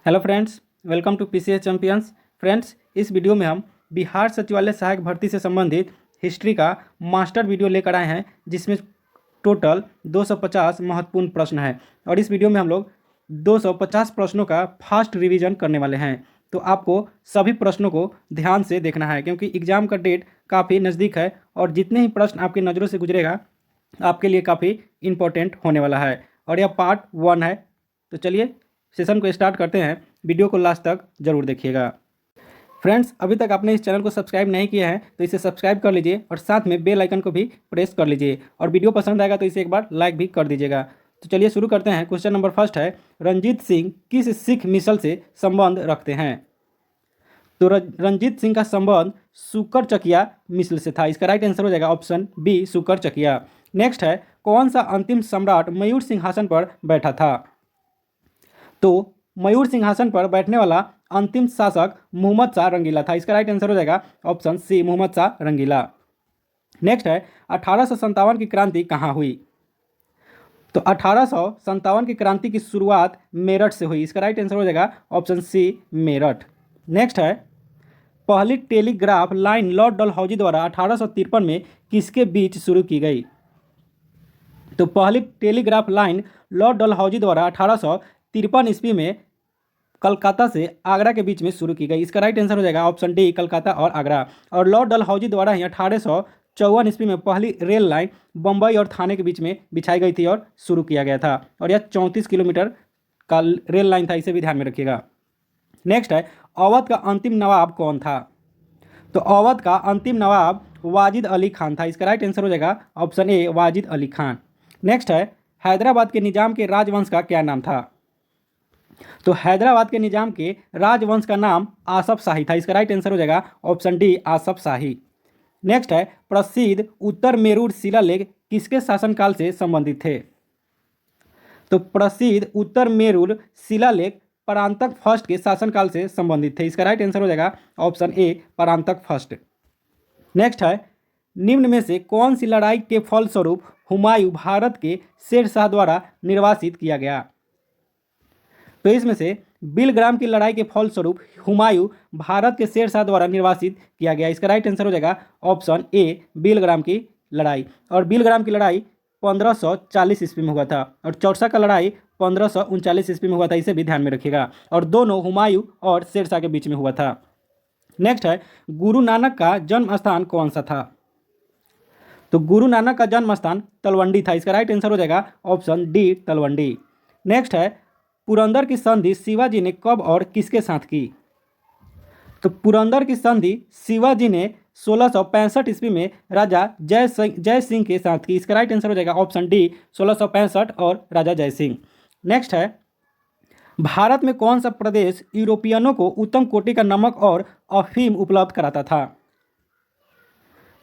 Hello friends, welcome to PCS champions. Friends, इस video में हम बिहार सचिवालय सहायक भर्ती से संबंधित हिस्ट्री का मास्टर वीडियो लेकर आए हैं, जिसमें टोटल 250 महत्वपूर्ण प्रश्न हैं। और इस वीडियो में हम लोग 250 प्रश्नों का फास्ट रिवीजन करने वाले हैं। तो आपको सभी प्रश्नों को ध्यान से देखना है, क्योंकि एग्ज़ाम का डेट काफ़ी नज़दीक है और जितने ही प्रश्न आपकी नज़रों से गुजरेगा आपके लिए काफ़ी इम्पोर्टेंट होने वाला है। और यह पार्ट 1 है। तो चलिए सेशन को स्टार्ट करते हैं। वीडियो को लास्ट तक जरूर देखिएगा। फ्रेंड्स, अभी तक आपने इस चैनल को सब्सक्राइब नहीं किया है तो इसे सब्सक्राइब कर लीजिए और साथ में बेल आइकन को भी प्रेस कर लीजिए। और वीडियो पसंद आएगा तो इसे एक बार लाइक भी कर दीजिएगा। तो चलिए शुरू करते हैं। क्वेश्चन नंबर फर्स्ट है, रंजीत सिंह किस सिख मिसल से संबंध रखते हैं? तो रंजीत सिंह का संबंध सुकर चकिया मिसल से था। इसका राइट आंसर हो जाएगा ऑप्शन बी, सुकर चकिया। नेक्स्ट है, कौन सा अंतिम सम्राट मयूर सिंहासन पर बैठा था? तो मयूर सिंहासन पर बैठने वाला अंतिम शासक मोहम्मद शाह रंगीला था। इसका राइट आंसर हो जाएगा ऑप्शन सी, मोहम्मद शाह रंगीला। नेक्स्ट है, 1857 की क्रांति कहाँ हुई? तो 1857 की क्रांति की शुरुआत मेरठ से हुई। इसका राइट आंसर हो जाएगा ऑप्शन सी, मेरठ। नेक्स्ट है, पहली टेलीग्राफ लाइन लॉर्ड डलहौजी द्वारा 1853 में किसके बीच शुरू की गई? तो पहली टेलीग्राफ लाइन लॉर्ड डलहौजी द्वारा 1853 ईस्वी में कलकत्ता से आगरा के बीच में शुरू की गई। इसका राइट आंसर हो जाएगा ऑप्शन डी, कलकत्ता और आगरा। और लॉर्ड डलहौजी द्वारा ही 1854 ईस्वी में पहली रेल लाइन बम्बई और थाने के बीच में बिछाई गई थी और शुरू किया गया था। और यह 34 किलोमीटर का रेल लाइन था, इसे भी ध्यान में रखिएगा। नेक्स्ट है, अवध का अंतिम नवाब कौन था? तो अवध का अंतिम नवाब वाजिद अली खान था। इसका राइट आंसर हो जाएगा ऑप्शन ए, वाजिद अली खान। नेक्स्ट है, हैदराबाद के निजाम के राजवंश का क्या नाम था? तो हैदराबाद के निजाम के राजवंश का नाम आसफ शाही था। इसका राइट आंसर हो जाएगा ऑप्शन डी, आसफ शाही। नेक्स्ट है, प्रसिद्ध उत्तर मेरूर शिलालेख किसके शासनकाल से संबंधित थे? तो प्रसिद्ध उत्तर मेरूर शिलालेख परांतक फर्स्ट के शासनकाल से संबंधित थे। इसका राइट आंसर हो जाएगा ऑप्शन ए, परांतक फर्स्ट। नेक्स्ट है, निम्न में से कौन सी लड़ाई के फलस्वरूप हुमायूं भारत के शेरशाह द्वारा निर्वासित किया गया? तो इसमें से बिलग्राम की लड़ाई के फलस्वरूप हुमायूं भारत के शेरशाह द्वारा निर्वासित किया गया। इसका राइट आंसर हो जाएगा ऑप्शन ए, बिलग्राम की लड़ाई। और बिलग्राम की लड़ाई 1540 ईस्वी में हुआ था और चौसा का लड़ाई 1539 ईस्वी में हुआ था, इसे भी ध्यान में रखिएगा। और दोनों हुमायूं और शेरशाह के बीच में हुआ था। नेक्स्ट है, गुरु नानक का जन्म स्थान कौन सा था? तो गुरु नानक का जन्म स्थान तलवंडी था। इसका राइट आंसर हो जाएगा ऑप्शन डी, तलवंडी। नेक्स्ट है, पुरंदर की संधि शिवाजी ने कब और किसके साथ की? तो पुरंदर की संधि शिवाजी ने 1665 ईस्वी में राजा जय सिंह के साथ की। इसका राइट आंसर हो जाएगा ऑप्शन डी, 1665 और राजा जय सिंह। नेक्स्ट है, भारत में कौन सा प्रदेश यूरोपियनों को उत्तम कोटि का नमक और अफीम उपलब्ध कराता था?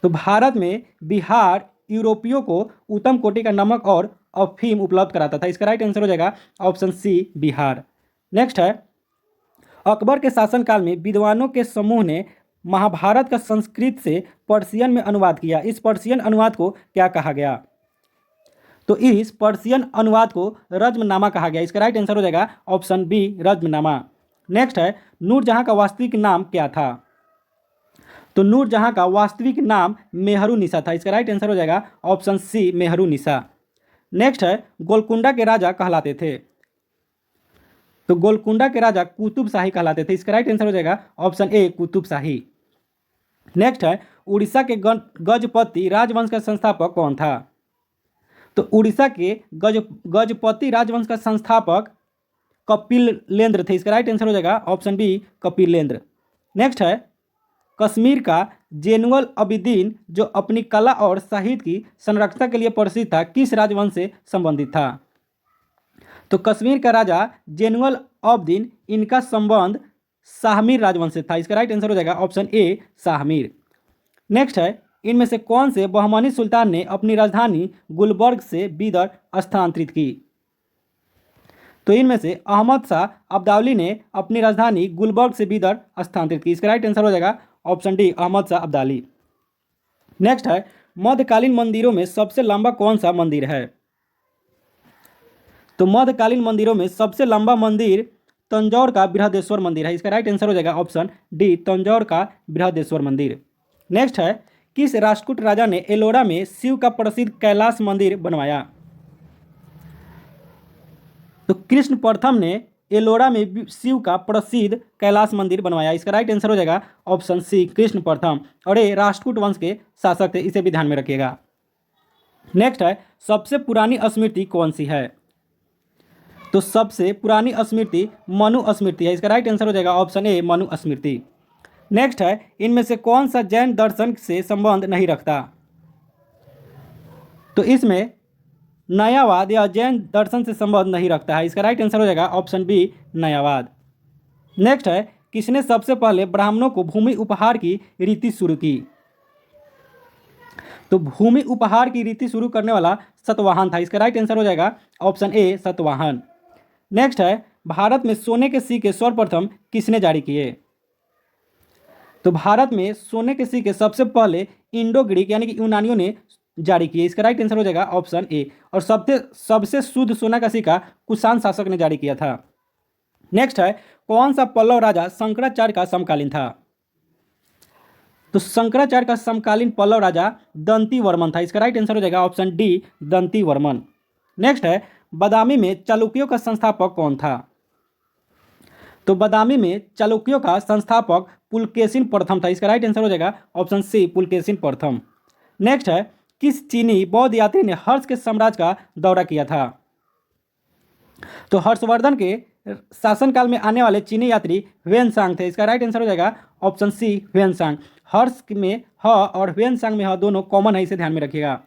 तो भारत में बिहार यूरोपियों को उत्तम कोटि का नमक और अफीम उपलब्ध कराता था। इसका राइट आंसर हो जाएगा ऑप्शन सी, बिहार। नेक्स्ट है, अकबर के शासनकाल में विद्वानों के समूह ने महाभारत का संस्कृत से पर्शियन में अनुवाद किया। इस पर्शियन अनुवाद को क्या कहा गया? तो इस पर्शियन अनुवाद को रज्मनामा कहा गया। इसका राइट आंसर हो जाएगा ऑप्शन बी, रज्मनामा। नेक्स्ट है, नूरजहां का वास्तविक नाम क्या था? तो नूरजहां का वास्तविक नाम मेहरुनिसा था। इसका राइट आंसर हो जाएगा ऑप्शन सी, मेहरुनिसा। नेक्स्ट है, गोलकुंडा के राजा कहलाते थे? तो गोलकुंडा के राजा कुतुब शाही कहलाते थे। इसका राइट आंसर हो जाएगा ऑप्शन ए, कुतुब शाही। नेक्स्ट है, उड़ीसा के गजपति राजवंश का संस्थापक कौन था? तो उड़ीसा के गजपति राजवंश का संस्थापक कपिलेंद्र थे। इसका राइट आंसर हो जाएगा ऑप्शन बी, कपिलेंद्र। नेक्स्ट है, कश्मीर का जैनुल अबिदीन जो अपनी कला और साहित्य की संरक्षण के लिए प्रसिद्ध था, किस राजवंश से संबंधित था? तो कश्मीर का राजा जैनुल अबिदीन, इनका संबंध शाहमीर राजवंश से था। इसका राइट आंसर हो जाएगा ऑप्शन ए, शाहमीर। नेक्स्ट है, इनमें से कौन से बहमनी सुल्तान ने अपनी राजधानी गुलबर्ग से बीदर स्थानांतरित की? तो इनमें से अहमद शाह अब्दाली ने अपनी राजधानी गुलबर्ग से बीदर स्थानांतरित की। इसका राइट आंसर हो जाएगा option D, Ahmad Shah Abdali. Next है, मध्यकालीन मंदिरों में सबसे लंबा कौन सा मंदिर है? तो मध्यकालीन मंदिरों में सबसे लंबा मंदिर तंजौर का बृहदेश्वर मंदिर है। इसका राइट आंसर हो जाएगा ऑप्शन डी, तंजौर का बृहदेश्वर मंदिर। नेक्स्ट है, किस राष्ट्रकूट राजा ने एलोरा में शिव का प्रसिद्ध कैलाश मंदिर बनवाया? तो कृष्ण प्रथम ने एलोरा में शिव का प्रसिद्ध कैलाश मंदिर बनवाया। इसका राइट आंसर हो जाएगा ऑप्शन सी, कृष्ण प्रथम, और ये राष्ट्रकूट वंश के शासक थे, इसे भी ध्यान में रखिएगा। नेक्स्ट है, सबसे पुरानी स्मृति कौन सी है? तो सबसे पुरानी स्मृति मनु स्मृति है। इसका राइट आंसर हो जाएगा ऑप्शन ए, मनु स्मृति। नेक्स्ट है, इनमें से कौन सा जैन दर्शन से संबंध नहीं रखता? तो इसमें नयावाद या जैन दर्शन से संबंध नहीं रखता है। इसका राइट आंसर हो जाएगा ऑप्शन बी, नयावाद। नेक्स्ट है, किसने सबसे पहले ब्राह्मणों को भूमि उपहार की रीति शुरू की? तो भूमि उपहार की रीति शुरू करने वाला सतवाहन था। इसका राइट आंसर हो जाएगा ऑप्शन ए, सतवाहन। नेक्स्ट है, भारत में सोने के सिक्के सर्वप्रथम किसने जारी किए? तो भारत में सोने के सिक्के सबसे पहले इंडो ग्रीक यानी कि यूनानियों ने जारी किए। इसका राइट आंसर हो जाएगा ऑप्शन ए, और सबसे शुद्ध सोना का सिक्का कुषाण शासक ने जारी किया था। नेक्स्ट है, कौन सा पल्लव राजा शंकराचार्य का समकालीन था? तो शंकराचार्य का समकालीन पल्लव राजा दंती वर्मन था। इसका राइट आंसर हो जाएगा ऑप्शन डी, दंती वर्मन। नेक्स्ट है, बादामी में चालुक्यों का संस्थापक कौन था? तो बादामी में चालुक्यों का संस्थापक पुलकेशिन प्रथम था। इसका राइट आंसर हो जाएगा ऑप्शन सी, पुलकेशिन प्रथम। नेक्स्ट है, किस चीनी बौद्ध यात्री ने हर्ष के साम्राज्य का दौरा किया था? तो हर्षवर्धन के शासनकाल में आने वाले चीनी यात्री ह्वेनसांग थे। इसका राइट आंसर हो जाएगा ऑप्शन सी, ह्वेनसांग। हर्ष में ह और ह्वेनसांग में ह दोनों कॉमन है, इसे ध्यान में रखिएगा।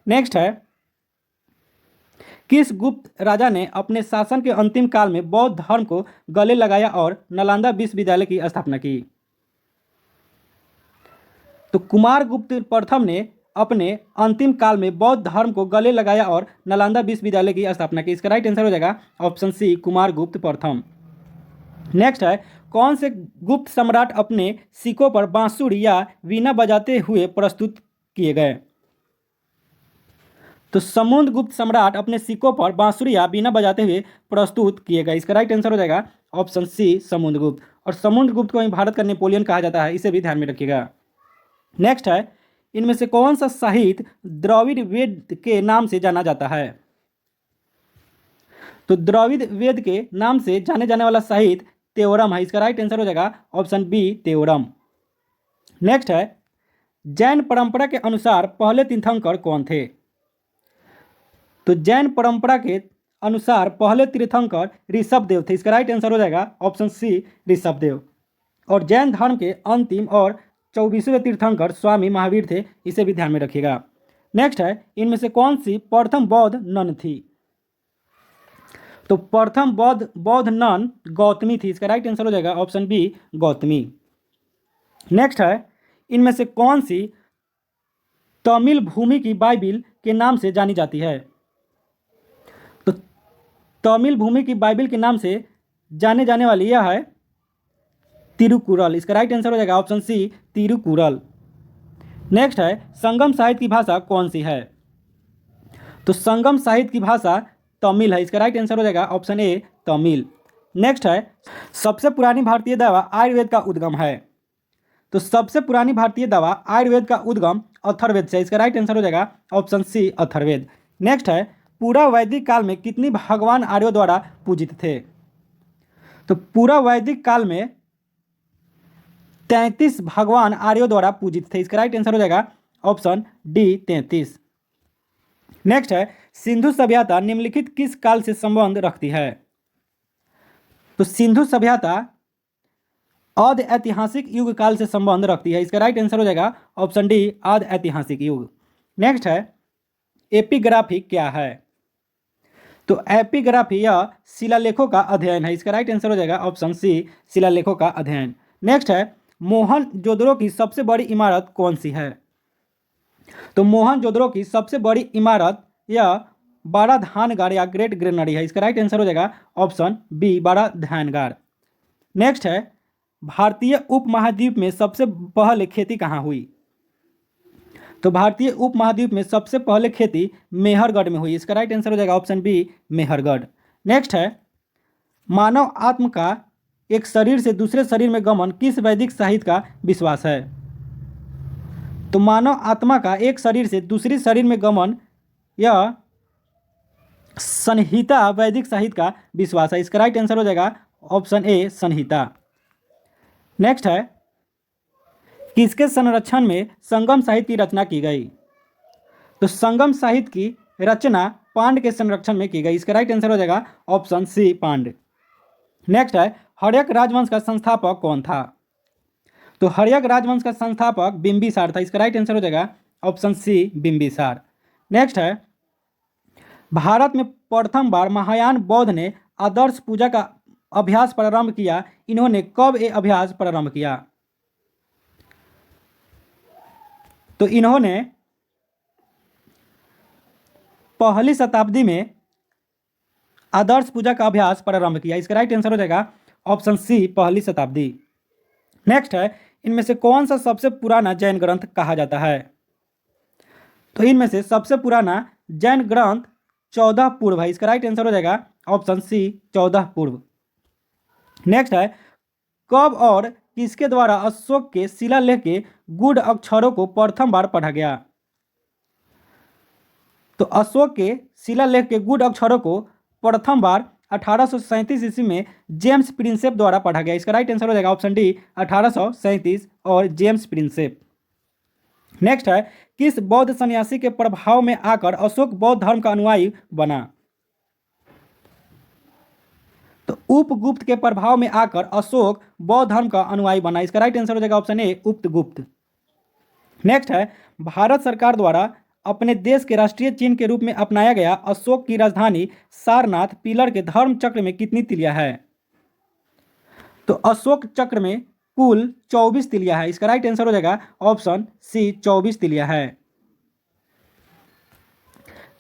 नेक्स्ट है, किस गुप्त राजा ने अपने शासन के अंतिम काल में बौद्ध धर्म को गले लगाया और नालंदा विश्वविद्यालय की स्थापना की? तो कुमार गुप्त प्रथम ने अपने अंतिम काल में बौद्ध धर्म को गले लगाया और नालंदा विश्वविद्यालय की स्थापना की। इसका राइट आंसर हो जाएगा ऑप्शन सी, कुमार गुप्त प्रथम। नेक्स्ट है, कौन से गुप्त सम्राट अपने सिक्कों पर बांसुरी या वीणा बजाते हुए प्रस्तुत किए गए? तो समुद्रगुप्त सम्राट अपने सिक्कों पर बांसुरी या वीणा बजाते हुए प्रस्तुत किए गए। इसका राइट आंसर हो जाएगा ऑप्शन सी, समुद्रगुप्त। और समुद्रगुप्त को ही भारत का नेपोलियन कहा जाता है, इसे भी ध्यान में रखिएगा। नेक्स्ट है, इनमें से कौन सा साहित्य द्रविड़ वेद के नाम से जाना जाता है? तो द्रविड़ वेद के नाम से जाने जाने वाला साहित्य त्योरम है। इसका राइट आंसर हो जाएगा ऑप्शन बी, त्योरम। नेक्स्ट है, जैन परंपरा के अनुसार पहले तीर्थंकर कौन थे? तो जैन परंपरा के अनुसार पहले तीर्थंकर ऋषभदेव थे। इसका राइट आंसर हो जाएगा ऑप्शन सी, ऋषभदेव। और जैन धर्म के अंतिम और 24वें तीर्थंकर स्वामी महावीर थे, इसे भी ध्यान में रखिएगा। नेक्स्ट है, इनमें से कौन सी प्रथम बौद्ध नन थी? तो प्रथम बौद्ध नन गौतमी थी। इसका राइट आंसर हो जाएगा ऑप्शन बी, गौतमी। नेक्स्ट है, इनमें से कौन सी तमिल भूमि की बाइबिल के नाम से जानी जाती है? तो तमिल भूमि की बाइबिल के नाम से जाने जाने वाली यह है तिरुकुरल। इसका राइट आंसर हो जाएगा ऑप्शन सी, तिरुकुरल। नेक्स्ट है, संगम साहित्य की भाषा कौन सी है? तो संगम साहित्य की भाषा तमिल है। इसका राइट आंसर हो जाएगा ऑप्शन ए, तमिल। नेक्स्ट है, सबसे पुरानी भारतीय दवा आयुर्वेद का उद्गम है। तो सबसे पुरानी भारतीय दवा आयुर्वेद का उद्गम अथर्ववेद से। इसका राइट आंसर हो जाएगा ऑप्शन सी, अथर्ववेद। नेक्स्ट है, पूरा वैदिक काल में कितनी भगवान आर्यों द्वारा पूजित थे? तो पूरा वैदिक काल में 33 भगवान आर्यों द्वारा पूजित थे। इसका राइट आंसर हो जाएगा ऑप्शन डी, 33। नेक्स्ट है, सिंधु सभ्यता निम्नलिखित किस काल से संबंध रखती है? तो सिंधु सभ्यता आदि ऐतिहासिक युग काल से संबंध रखती है। इसका राइट आंसर हो जाएगा ऑप्शन डी, आदि ऐतिहासिक युग। नेक्स्ट है, एपिग्राफी क्या है? तो एपिग्राफी या शिलालेखों का अध्ययन है। इसका राइट आंसर हो जाएगा ऑप्शन सी, शिलालेखों का अध्ययन। नेक्स्ट है, मोहनजोदड़ो की सबसे बड़ी इमारत कौन सी है? तो मोहनजोदड़ो की सबसे बड़ी इमारत या बड़ा धानगार या ग्रेट ग्रेनरी है। इसका राइट आंसर हो जाएगा ऑप्शन बी, बड़ा धानगार। नेक्स्ट है, भारतीय उपमहाद्वीप में सबसे पहले खेती कहाँ हुई? तो भारतीय उपमहाद्वीप में सबसे पहले खेती मेहरगढ़ में हुई। इसका राइट आंसर हो जाएगा ऑप्शन बी, मेहरगढ़। नेक्स्ट है, मानव आत्म का एक शरीर से दूसरे शरीर में गमन किस वैदिक साहित्य का विश्वास है? तो मानव आत्मा का एक शरीर से दूसरे शरीर में गमन यह संहिता वैदिक साहित्य का विश्वास है। इसका राइट आंसर हो जाएगा ऑप्शन ए संहिता। नेक्स्ट है, किसके संरक्षण में संगम साहित्य की रचना की गई? तो संगम साहित्य की रचना पांड के संरक्षण में की गई। इसका राइट आंसर हो जाएगा ऑप्शन सी पांड। नेक्स्ट है, हर्यक राजवंश का संस्थापक कौन था? तो हर्यक राजवंश का संस्थापक बिंबिसार था। इसका राइट आंसर हो जाएगा ऑप्शन सी बिंबिसार। नेक्स्ट है, भारत में प्रथम बार महायान बौद्ध ने आदर्श पूजा का अभ्यास प्रारंभ किया। इन्होंने कब ये अभ्यास प्रारंभ किया? तो इन्होंने पहली शताब्दी में आदर्श पूजा का अभ्यास प्रारंभ किया। इसका राइट आंसर हो जाएगा ऑप्शन सी पहली शताब्दी। नेक्स्ट है, इनमें से कौन सा सबसे पुराना जैन ग्रंथ कहा जाता है? तो इनमें से सबसे पुराना जैन ग्रंथ 14 पूर्व है। इसका राइट आंसर हो जाएगा ऑप्शन सी 14 पूर्व। नेक्स्ट है, कब और किसके द्वारा अशोक के शिलालेख के गूढ़ अक्षरों को प्रथम बार पढ़ा गया? तो अशोक के शिलालेख के गूढ़ अक्षरों को प्रथम बार 1837 ईस्वी में जेम्स प्रिंसेप द्वारा पढ़ा गया। इसका राइट आंसर हो जाएगा ऑप्शन डी 1837 और जेम्स प्रिंसेप। नेक्स्ट है, किस बौद्ध सन्यासी के प्रभाव में आकर अशोक बौद्ध धर्म का अनुयायी बना? तो उपगुप्त के प्रभाव में आकर अशोक बौद्ध धर्म का अनुयायी बना। इसका राइट आंसर हो जाएगा ऑप्शन ए उपगुप्त। नेक्स्ट है, भारत सरकार द्वारा अपने देश के राष्ट्रीय चिन्ह के रूप में अपनाया गया अशोक की राजधानी सारनाथ पिलर के धर्म चक्र में कितनी तिलिया है? तो अशोक चक्र में कुल 24 तिलिया है। इसका राइट आंसर हो जाएगा ऑप्शन सी 24 तिलिया है।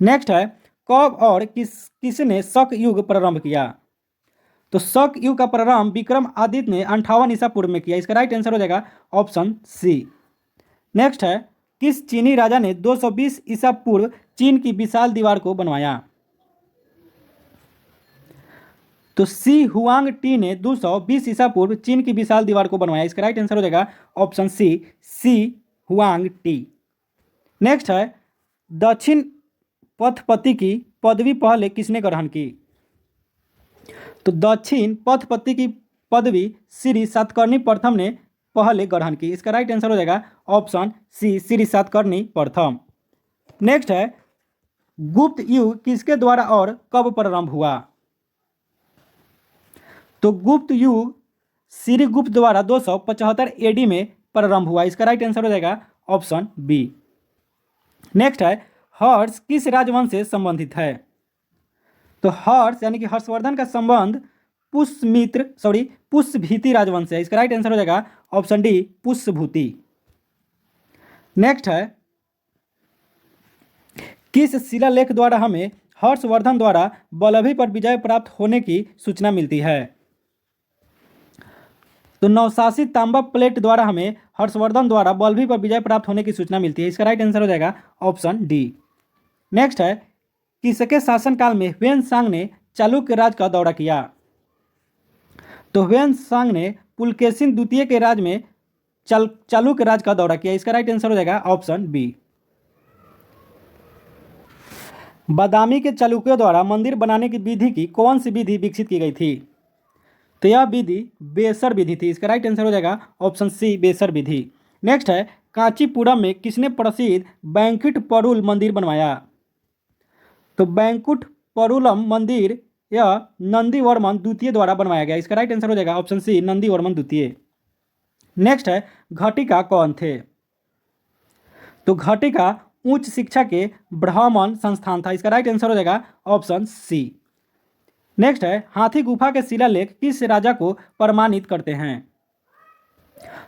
नेक्स्ट है, कब और किसने शक युग प्रारंभ किया? तो शक युग का प्रारंभ विक्रमादित्य ने 58 ईसा पूर्व में किया। इसका राइट आंसर हो जाएगा ऑप्शन सी। नेक्स्ट है, किस चीनी राजा ने 220 ईसा पूर्व चीन की विशाल दीवार को बनवाया? तो सी हुआंग टी ने 220 ईसा पूर्व चीन की विशाल दीवार को बनवाया। इसका राइट आंसर हो जाएगा option C Huang Ti. Next है, दक्षिण पथपति की पदवी पहले किसने ग्रहण की? तो दक्षिण पथपति की पदवी श्री सातकर्णी प्रथम ने पहले ग्रहण की। इसका राइट आंसर हो जाएगा ऑप्शन सी श्री सातकर्णी प्रथम। नेक्स्ट है, गुप्त युग किसके द्वारा और कब प्रारंभ हुआ? तो गुप्त युग श्री गुप्त द्वारा 275 एडी में प्रारंभ हुआ। इसका राइट आंसर हो जाएगा ऑप्शन बी। नेक्स्ट है, हर्ष किस राजवंश से संबंधित है? तो हर्ष यानी कि हर्षवर्धन का संबंध पुष्यभूति राजवंश से है। इसका राइट आंसर हो जाएगा ऑप्शन डी पुष्यभूति। नेक्स्ट है, किस शिलालेख द्वारा हमें हर्षवर्धन द्वारा वल्लभी पर विजय प्राप्त होने की सूचना मिलती है? तो नवशासी तांबा प्लेट द्वारा हमें हर्षवर्धन द्वारा वल्लभी पर विजय प्राप्त होने की सूचना मिलती है। इसका राइट आंसर हो जाएगा ऑप्शन डी। नेक्स्ट है, किसके शासनकाल में ह्वेन-सांग ने चालुक्य राज का दौरा किया? तो ह्वेन-सांग ने पुलकेशिन द्वितीय के राज में चालुक्य राज का दौरा किया। इसका राइट आंसर हो जाएगा ऑप्शन बी। बादामी के चालुक्यों द्वारा मंदिर बनाने की विधि की कौन सी विधि विकसित की गई थी? तो यह विधि बेसर विधि थी। इसका राइट आंसर हो जाएगा ऑप्शन सी बेसर विधि। नेक्स्ट है, कांचीपुरम में किसने प्रसिद्ध बैंकुट परुल मंदिर बनवाया? तो बैंकुट परुलम मंदिर यह नंदीवर्मन द्वितीय द्वारा बनवाया गया। इसका राइट आंसर हो जाएगा ऑप्शन सी नंदीवर्मन द्वितीय। नेक्स्ट है, घटिका कौन थे? तो घटिका उच्च शिक्षा के ब्राह्मण संस्थान था। इसका राइट आंसर हो जाएगा ऑप्शन सी। नेक्स्ट है, हाथी गुफा के शिलालेख किस राजा को प्रमाणित करते हैं?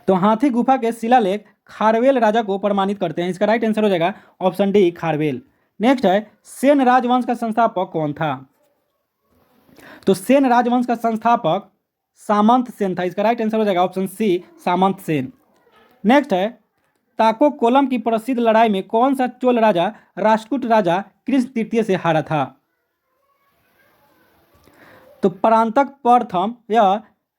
तो हाथी गुफा के शिलालेख खारवेल राजा को प्रमाणित करते हैं। इसका राइट आंसर हो जाएगा ऑप्शन डी खारवेल। नेक्स्ट है, सेन राजवंश का संस्थापक कौन था? तो सेन राजवंश का संस्थापक सामंत सेन था। इसका राइट आंसर हो जाएगा ऑप्शन सी सामंत सेन। नेक्स्ट है, ताको कोलम की प्रसिद्ध लड़ाई में कौन सा चोल राजा राष्ट्रकूट राजा कृष्ण तृतीय से हारा था? तो परांतक प्रथम या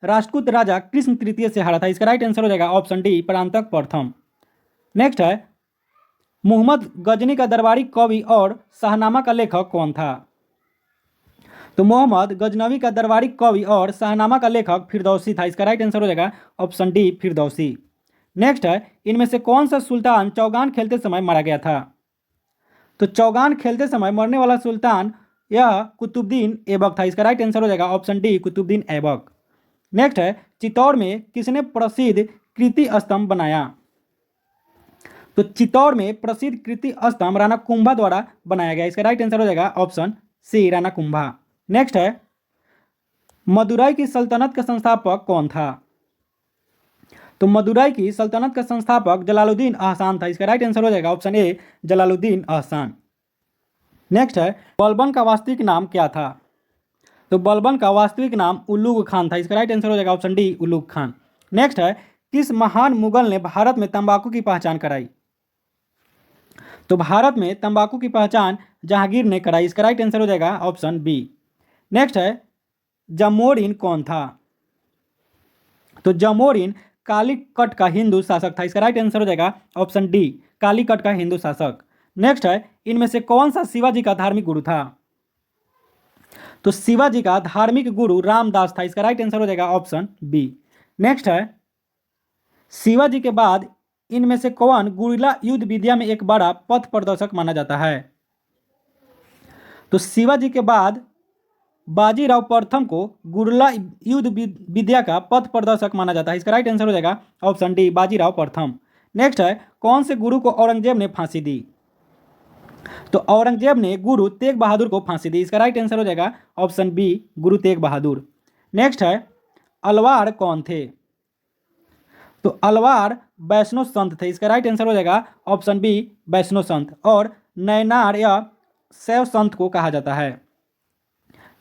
राष्ट्रकूट राजा कृष्ण तृतीय से हारा था। इसका राइट आंसर हो जाएगा ऑप्शन डी, परांतक प्रथम। नेक्स्ट है, मोहम्मद गजनी का दरबारी कवि और शाहनामा का लेखक कौन था? तो मोहम्मद गजनवी का दरबारी कवि और शाहनामा का लेखक फिरदौसी था। इसका राइट आंसर हो जाएगा ऑप्शन डी, फिरदौसी। नेक्स्ट है, इनमें से कौन सा सुल्तान चौगान खेलते समय मारा गया था? तो चौगान खेलते समय मरने वाला सुल्तान यह कुतुबुद्दीन ऐबक था। इसका राइट आंसर हो जाएगा option D, Qutubuddin Aibak. Next है, चित्तौड़ में किसने प्रसिद्ध कीर्ति स्तंभ बनाया? तो चित्तौड़ में प्रसिद्ध कीर्ति स्तंभ राणा कुंभा द्वारा बनाया गया। इसका राइट आंसर हो जाएगा option C, Rana Kumbha. Next है, मदुरई की सल्तनत का संस्थापक कौन था? तो मदुरई की सल्तनत का संस्थापक जलालुद्दीन अहसान था। इसका राइट आंसर हो जाएगा ऑप्शन ए, जलालुद्दीन अहसान। नेक्स्ट है, बलबन का वास्तविक नाम क्या था? तो बलबन का वास्तविक नाम उल्लुग खान था। इसका राइट आंसर हो जाएगा ऑप्शन डी, उल्लुग खान। नेक्स्ट है, किस महान मुगल ने भारत में तंबाकू की पहचान कराई? तो भारत में तंबाकू की पहचान जहांगीर ने कराई। इसका राइट आंसर हो जाएगा ऑप्शन बी। नेक्स्ट है, जमोरिन कौन था? तो जमोरिन कालीकट का हिंदू शासक था। इसका राइट आंसर हो जाएगा ऑप्शन डी, कालीकट का हिंदू शासक। नेक्स्ट है, इनमें से कौन सा शिवाजी का धार्मिक गुरु था? तो शिवाजी का धार्मिक गुरु रामदास था। इसका राइट आंसर हो जाएगा ऑप्शन बी। नेक्स्ट है, शिवाजी के बाद इनमें से कौन गुरिल्ला युद्ध विद्या में एक बड़ा पथ प्रदर्शक माना जाता है? तो शिवाजी के बाद बाजीराव प्रथम को गुरिल्ला युद्ध विद्या का पथ प्रदर्शक माना जाता है। इसका राइट आंसर हो जाएगा ऑप्शन डी, बाजीराव प्रथम। नेक्स्ट है, कौन से गुरु को औरंगजेब ने फांसी दी? तो औरंगजेब ने गुरु तेग बहादुर को फांसी दी। इसका राइट आंसर हो जाएगा option B, Guru Tegh Bahadur. Next है, अलवार कौन थे? तो अलवार वैष्णव संत थे। इसका राइट आंसर हो जाएगा ऑप्शन बी, वैष्णव संत। और नैनार या शैव संत को कहा जाता है।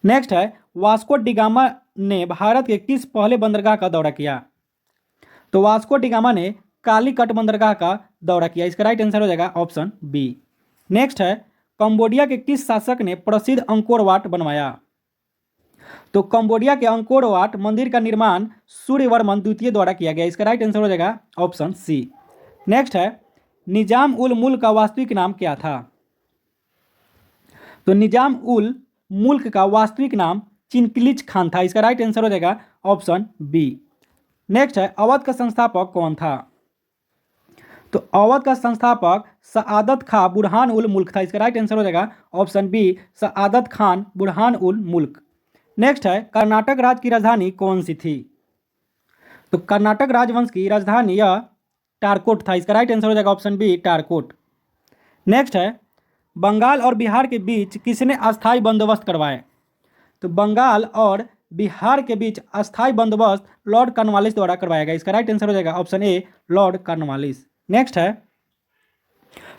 नेक्स्ट है, वास्को डिगामा ने भारत के किस पहले बंदरगाह का दौरा किया? तो वास्को डिगामा ने कालीकट बंदरगाह का दौरा किया। इसका राइट आंसर हो जाएगा ऑप्शन बी। नेक्स्ट है, कंबोडिया के किस शासक ने प्रसिद्ध अंकोर वाट बनवाया? तो कंबोडिया के अंकोर वाट मंदिर का निर्माण सूर्यवर्मन द्वितीय द्वारा किया गया। इसका राइट आंसर हो जाएगा ऑप्शन सी। नेक्स्ट है, निजाम उल मुल्क का वास्तविक नाम क्या था? तो निजाम उल मुल्क का वास्तविक नाम चिनकिलिच खान था। इसका राइट आंसर हो जाएगा ऑप्शन बी। नेक्स्ट है, अवध का संस्थापक कौन था? तो अवध का संस्थापक सआदत खां बुरहान उल मुल्क था। इसका राइट आंसर हो जाएगा ऑप्शन बी, सआदत खान बुरहान उल मुल्क। नेक्स्ट है, कर्नाटक राज्य की राजधानी कौन सी थी? तो कर्नाटक राजवंश की राजधानी यह टारकोट था। इसका राइट आंसर हो जाएगा ऑप्शन बी, टारकोट। नेक्स्ट है, बंगाल और बिहार के बीच किसने अस्थायी बंदोबस्त करवाए? तो बंगाल और बिहार के बीच अस्थायी बंदोबस्त लॉर्ड कॉर्नवालिस द्वारा करवाया गया। इसका राइट आंसर हो जाएगा ऑप्शन ए, लॉर्ड कॉर्नवालिस। नेक्स्ट है,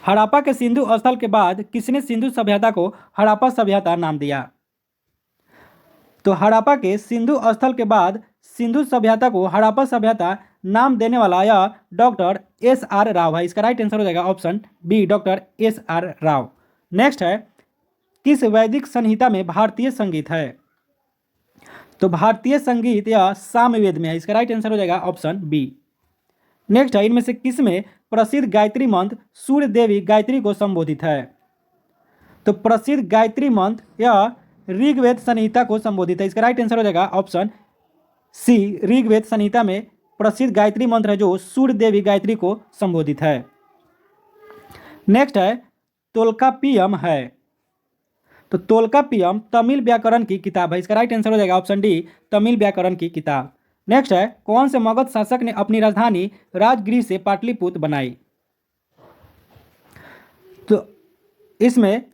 हड़प्पा के सिंधु स्थल के बाद किसने सिंधु सभ्यता को हड़प्पा सभ्यता नाम दिया? तो हड़प्पा के सिंधु स्थल के बाद सिंधु सभ्यता को हड़प्पा सभ्यता नाम देने वाला यह डॉक्टर एस.आर. राव है। इसका राइट आंसर हो जाएगा option B, doctor S R. Rao. Next है, किस वैदिक संहिता में भारतीय संगीत है? तो भारतीय संगीत यह सामवेद में है। इसका राइट आंसर हो जाएगा ऑप्शन बी। नेक्स्ट है, इनमें से किस में प्रसिद्ध गायत्री मंत्र सूर्य देवी गायत्री को संबोधित है? तो प्रसिद्ध गायत्री मंत्र यह ऋग्वेद संहिता को संबोधित है। इसका राइट आंसर हो जाएगा ऑप्शन सी, ऋग्वेद संहिता में प्रसिद्ध गायत्री मंत्र है जो सूर्य देवी गायत्री को संबोधित है। नेक्स्ट है, तोल्काप्पियम है। तो तोल्काप्पियम तमिल व्याकरण की किताब है। इसका राइट आंसर हो जाएगा ऑप्शन डी, तमिल व्याकरण की किताब। नेक्स्ट है, कौन से मगध शासक ने अपनी राजधानी राजगृह से पाटलिपुत्र बनाई? तो इसमें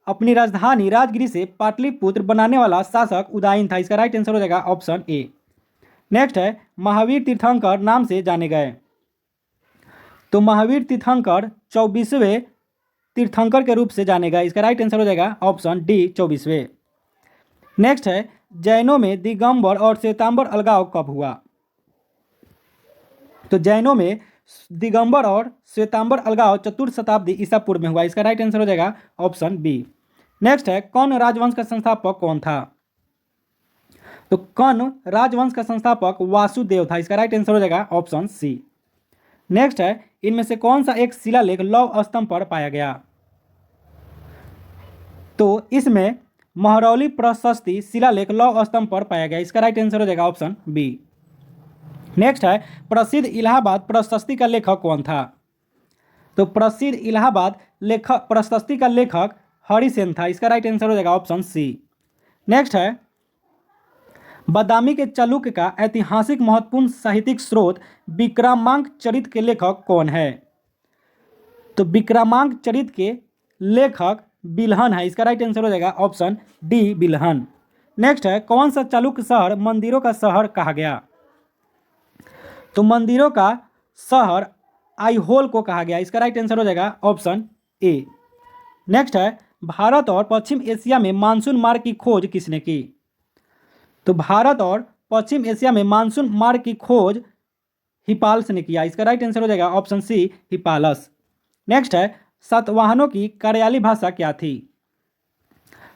अपनी राजधानी राजगृह से पाटलिपुत्र बनाने वाला शासक उदयन था। इसका राइट आंसर हो जाएगा ऑप्शन ए। नेक्स्ट है, महावीर तीर्थंकर नाम से जाने गए। तो महावीर तीर्थंकर 24वें तीर्थंकर के रूप से जाने गए। इसका राइट आंसर हो जाएगा ऑप्शन डी, 24वें। नेक्स्ट है, जैनों में दिगंबर और श्वेतांबर अलगाव कब हुआ? तो जैनों में दिगंबर और श्वेतांबर अलगाव चतुर्थ शताब्दी ईसा पूर्व में हुआ। इसका राइट आंसर हो जाएगा ऑप्शन बी। नेक्स्ट है, कौन राजवंश का संस्थापक कौन था? तो कर्ण राजवंश का संस्थापक वासुदेव था, इसका राइट आंसर हो जाएगा ऑप्शन सी। नेक्स्ट है, इनमें से कौन सा एक शिलालेख लौह स्तंभ पर पाया गया? तो इसमें महरौली प्रशस्ति शिलालेख लौह स्तंभ पर पाया गया, इसका राइट आंसर हो जाएगा ऑप्शन बी। नेक्स्ट है, प्रसिद्ध इलाहाबाद प्रशस्ति का लेखक कौन था? तो प्रसिद्ध इलाहाबाद लेखक प्रशस्ति का लेखक हरिसेन था, इसका राइट आंसर हो जाएगा ऑप्शन सी। नेक्स्ट है, बदामी के चालुक्य का ऐतिहासिक महत्वपूर्ण साहित्यिक स्रोत विक्रमांक चरित के लेखक कौन है? तो विक्रमांक चरित के लेखक बिल्हन है, इसका राइट आंसर हो जाएगा ऑप्शन डी बिल्हन। नेक्स्ट है, कौन सा चालुक्य शहर मंदिरों का शहर कहा गया? तो मंदिरों का शहर आईहोल को कहा गया, इसका राइट आंसर हो जाएगा ऑप्शन ए। नेक्स्ट है, भारत और पश्चिम एशिया में मानसून मार्ग की खोज किसने की? तो भारत और पश्चिम एशिया में मानसून मार्ग की खोज हिपालस ने किया, इसका राइट आंसर हो जाएगा ऑप्शन सी हिपालस। नेक्स्ट है, सातवाहनों की कार्याली भाषा क्या थी?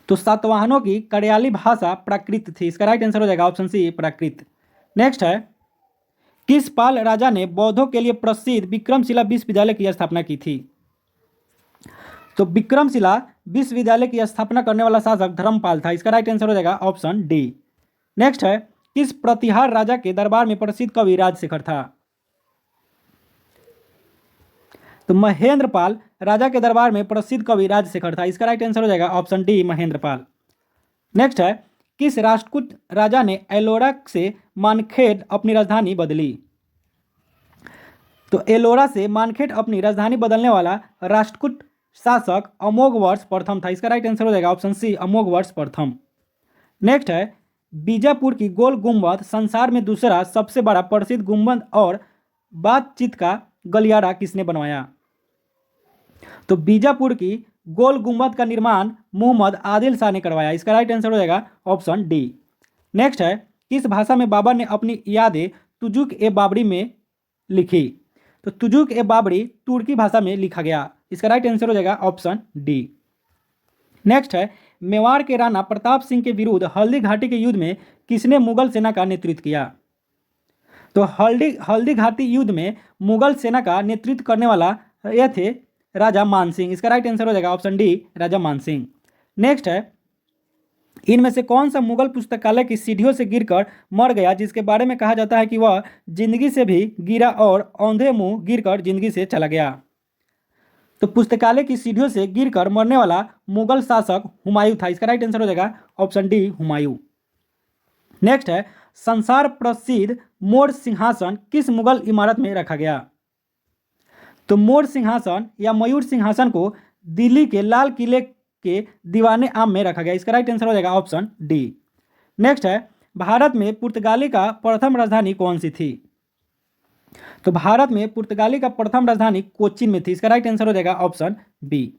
तो सातवाहनों की कार्याली भाषा प्राकृत थी, इसका राइट आंसर हो जाएगा ऑप्शन सी प्राकृत। नेक्स्ट है, किस पाल राजा ने बौद्धों के लिए प्रसिद्ध विक्रमशिला विश्वविद्यालय की स्थापना की थी? तो विक्रमशिला विश्वविद्यालय की स्थापना करने वाला शासक धर्मपाल था, इसका राइट आंसर हो जाएगा ऑप्शन डी। नेक्स्ट है, किस प्रतिहार राजा के दरबार में प्रसिद्ध कवि राजशेखर था? तो महेंद्रपाल राजा के दरबार में प्रसिद्ध कवि राजशेखर था, इसका राइट आंसर हो जाएगा ऑप्शन डी महेंद्रपाल। नेक्स्ट है, किस राष्ट्रकूट राजा ने एलोरा से मानखेड़ अपनी राजधानी बदली? तो एलोरा से मानखेड़ अपनी राजधानी बदलने वाला राष्ट्रकूट शासक अमोघवर्ष प्रथम था, इसका राइट आंसर हो जाएगा ऑप्शन सी अमोघवर्ष प्रथम। नेक्स्ट है, बीजापुर की गोल गुंबद संसार में दूसरा सबसे बड़ा प्रसिद्ध गुंबद और बातचीत का गलियारा किसने बनवाया? तो बीजापुर की गोल गुंबद का निर्माण मोहम्मद आदिल शाह ने करवाया, इसका राइट आंसर हो जाएगा ऑप्शन डी। नेक्स्ट है, किस भाषा में बाबर ने अपनी यादें तुजुक ए बाबरी में लिखी? तो तुजुक ए बाबरी तुर्की भाषा में लिखा गया, इसका राइट आंसर हो जाएगा ऑप्शन डी। नेक्स्ट है, मेवाड़ के राणा प्रताप सिंह के विरुद्ध हल्दी घाटी के युद्ध में किसने मुगल सेना का नेतृत्व किया? तो हल्दी घाटी युद्ध में मुगल सेना का नेतृत्व करने वाला यह थे राजा मानसिंह, इसका राइट आंसर हो जाएगा ऑप्शन डी राजा मानसिंह। नेक्स्ट है, इनमें से कौन सा मुगल पुस्तकालय की सीढ़ियों से गिरकर मर गया जिसके बारे में कहा जाता है कि वह जिंदगी से भी गिरा और औंधे मुंह गिरकर जिंदगी से चला गया? तो पुस्तकालय की सीढ़ियों से गिरकर मरने वाला मुगल शासक हुमायूं था, इसका राइट आंसर हो जाएगा ऑप्शन डी हुमायूं। नेक्स्ट है, संसार प्रसिद्ध मोर सिंहासन किस मुगल इमारत में रखा गया? तो मोर सिंहासन या मयूर सिंहासन को दिल्ली के लाल किले के दीवाने आम में रखा गया, इसका राइट आंसर हो जाएगा ऑप्शन डी। नेक्स्ट है, भारत में पुर्तगाली का प्रथम राजधानी कौन सी थी? तो भारत में पुर्तगाली का प्रथम राजधानी कोचीन में थी, इसका राइट आंसर हो जाएगा ऑप्शन बी।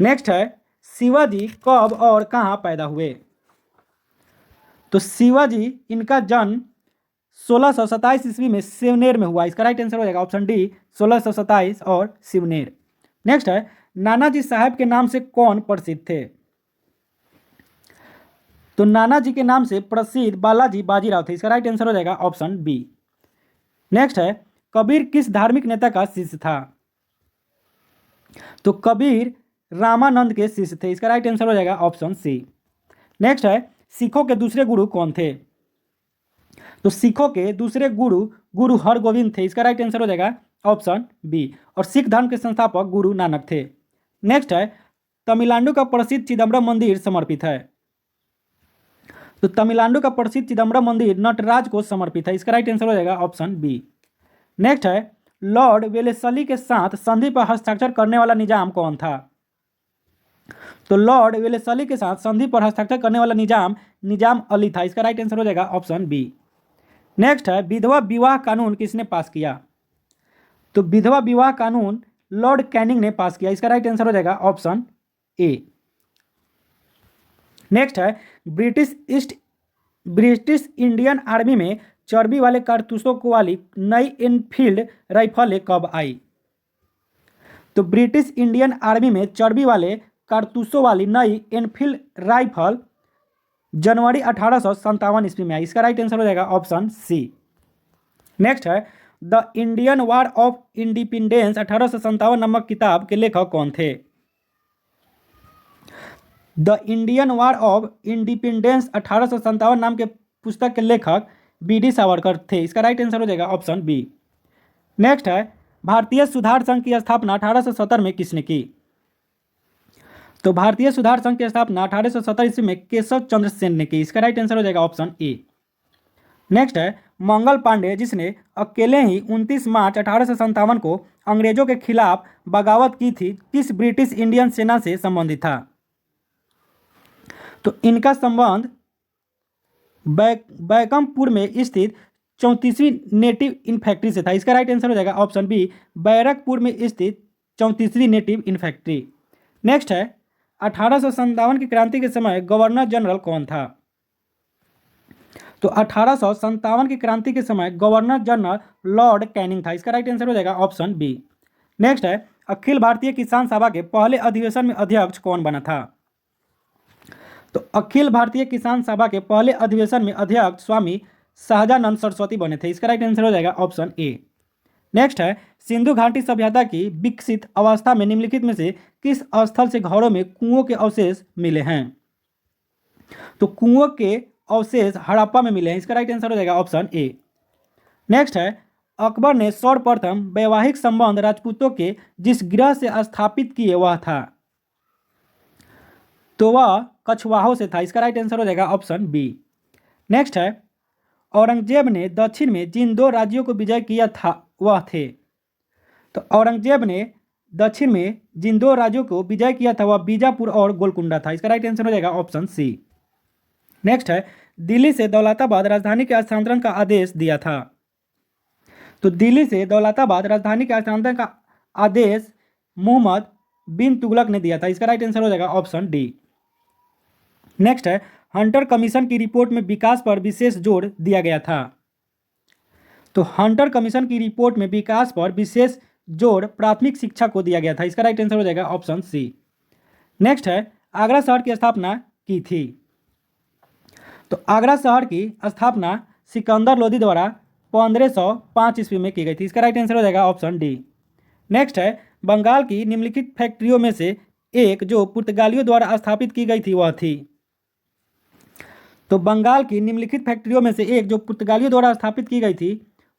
नेक्स्ट है, शिवाजी कब और कहां पैदा हुए? तो शिवाजी इनका जन्म 1627 ईस्वी में सिवनेर में हुआ, इसका राइट आंसर हो जाएगा ऑप्शन डी 1627 और सिवनेर। नेक्स्ट है, नानाजी साहब के नाम से कौन प्रसिद्ध थे? तो नानाजी के नाम से प्रसिद्ध बालाजी बाजीराव थे, इसका राइट आंसर हो जाएगा ऑप्शन बी। नेक्स्ट है, कबीर किस धार्मिक नेता का शिष्य था? तो कबीर रामानंद के शिष्य थे, इसका राइट आंसर हो जाएगा ऑप्शन सी। नेक्स्ट है, सिखों के दूसरे गुरु कौन थे? तो सिखों के दूसरे गुरु गुरु हरगोविंद थे, इसका राइट आंसर हो जाएगा ऑप्शन बी। और सिख धर्म के संस्थापक गुरु नानक थे। नेक्स्ट है, तमिलनाडु का प्रसिद्ध चिदम्बरम मंदिर समर्पित है? तो तमिलनाडु का प्रसिद्ध चिदम्बरम मंदिर नटराज को समर्पित है, इसका राइट आंसर हो जाएगा ऑप्शन बी। नेक्स्ट है, लॉर्ड वेलेस्ली के साथ संधि पर हस्ताक्षर करने वाला निजाम कौन था? तो लॉर्ड वेलेस्ली के साथ संधि पर हस्ताक्षर करने वाला निजाम अली था, इसका राइट आंसर हो जाएगा ऑप्शन बी। नेक्स्ट है, विधवा विवाह कानून किसने पास किया? तो विधवा विवाह कानून लॉर्ड कैनिंग ने पास किया, इसका राइट आंसर हो जाएगा ऑप्शन ए। नेक्स्ट है, ब्रिटिश इंडियन आर्मी में चर्बी वाले कारतूसों को वाली नई एनफील्ड राइफलें कब आई? तो ब्रिटिश इंडियन आर्मी में चर्बी वाले कारतूसों वाली नई एनफील्ड राइफल जनवरी 1857 ईस्वी में आई। इसका राइट आंसर हो जाएगा ऑप्शन सी। नेक्स्ट है the Indian war of independence 1857 नामक किताब के लेखक कौन थे? The Indian war of independence 1857 नाम के पुस्तक के लेखक बी.डी. सावरकर थे। इसका राइट आंसर हो जाएगा ऑप्शन बी। नेक्स्ट है भारतीय सुधार संघ की स्थापना 1870 में किसने की? तो भारतीय सुधार संघ की स्थापना 1870 ईस्वी में केशव चंद्र सेन ने की। इसका राइट आंसर हो जाएगा ऑप्शन ए। नेक्स्ट है मंगल पांडे जिसने अकेले ही 29 मार्च 1857 को अंग्रेजों के खिलाफ बगावत की थी, किस ब्रिटिश इंडियन सेना से संबंधित था? तो इनका संबंध बैकमपुर में स्थित 34वीं नेटिव इन्फेंट्री से था। इसका राइट आंसर हो जाएगा ऑप्शन बी, बैरकपुर में स्थित 34वीं नेटिव इन्फेंट्री। नेक्स्ट है 1857 की क्रांति के समय गवर्नर जनरल कौन था? तो 1857 की क्रांति के समय गवर्नर जनरल लॉर्ड कैनिंग था। इसका राइट आंसर हो जाएगा ऑप्शन बी। नेक्स्ट है अखिल भारतीय किसान सभा के पहले अधिवेशन में अध्यक्ष कौन बना था? तो अखिल भारतीय किसान सभा के पहले अधिवेशन में अध्यक्ष स्वामी सहजानंद सरस्वती बने थे। इसका राइट आंसर हो जाएगा ऑप्शन ए। नेक्स्ट है सिंधु घाटी सभ्यता की विकसित अवस्था में निम्नलिखित में से किस स्थल से घरों में कुओं के अवशेष मिले हैं? तो कुओं के अवशेष हड़प्पा में मिले हैं। इसका राइट आंसर हो जाएगा ऑप्शन ए। नेक्स्ट है अकबर ने सर्वप्रथम वैवाहिक संबंध राजपूतों के जिस गृह से स्थापित किए वह था? तो वह कछवाहों से था। इसका राइट आंसर हो जाएगा ऑप्शन बी। नेक्स्ट है औरंगजेब ने दक्षिण में जिन दो राज्यों को विजय किया था वह थे? तो औरंगजेब ने दक्षिण में जिन दो राज्यों को विजय किया था वह बीजापुर और गोलकुंडा था। इसका राइट आंसर हो जाएगा ऑप्शन सी। नेक्स्ट है दिल्ली से दौलताबाद राजधानी के स्थानांतरण का आदेश दिया था? तो दिल्ली से दौलताबाद राजधानी के स्थानांतरण का आदेश मोहम्मद बिन तुगलक ने दिया था। इसका राइट आंसर हो जाएगा ऑप्शन डी। नेक्स्ट है हंटर कमीशन की रिपोर्ट में विकास पर विशेष जोर दिया गया था? तो हंटर कमीशन की रिपोर्ट में विकास पर विशेष जोर प्राथमिक शिक्षा को दिया गया था। इसका राइट आंसर हो जाएगा ऑप्शन सी। नेक्स्ट है आगरा शहर की स्थापना की थी? तो आगरा शहर की स्थापना सिकंदर लोदी द्वारा 1505 ईस्वी में की गई थी। इसका राइट आंसर हो जाएगा ऑप्शन डी। नेक्स्ट है बंगाल की निम्नलिखित फैक्ट्रियों में से एक जो पुर्तगालियों द्वारा स्थापित की गई थी वह थी? तो बंगाल की निम्नलिखित फैक्ट्रियों में से एक जो पुर्तगालियों द्वारा स्थापित की गई थी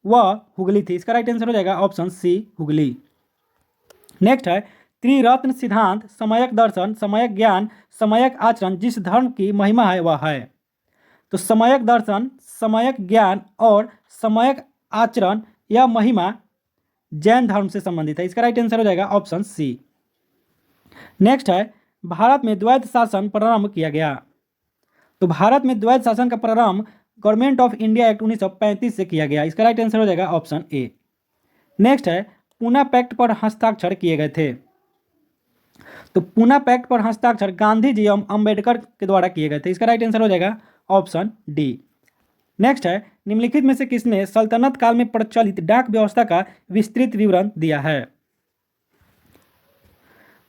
वह हुगली थी। इसका राइट आंसर हो जाएगा ऑप्शन सी हुगली। नेक्स्ट है त्रिरत्न सिद्धांत समयक दर्शन समयक ज्ञान समयक आचरण जिस धर्म की महिमा है वह है? तो समयक दर्शन समयक ज्ञान और समयक आचरण या महिमा जैन धर्म से संबंधित है। इसका राइट आंसर हो जाएगा ऑप्शन सी। नेक्स्ट है भारत में द्वैत शासन प्रारंभ किया गया? तो भारत में द्वैत शासन का प्रारंभ गवर्नमेंट ऑफ इंडिया एक्ट 1935 से किया गया। इसका राइट आंसर हो जाएगा ऑप्शन ए। नेक्स्ट है पूना पैक्ट पर हस्ताक्षर किए गए थे? तो पूना पैक्ट पर हस्ताक्षर गांधी जी एवं अम्बेडकर के द्वारा किए गए थे। इसका राइट आंसर हो जाएगा ऑप्शन डी। नेक्स्ट है निम्नलिखित में से किसने सल्तनत काल में प्रचलित डाक व्यवस्था का विस्तृत विवरण दिया है?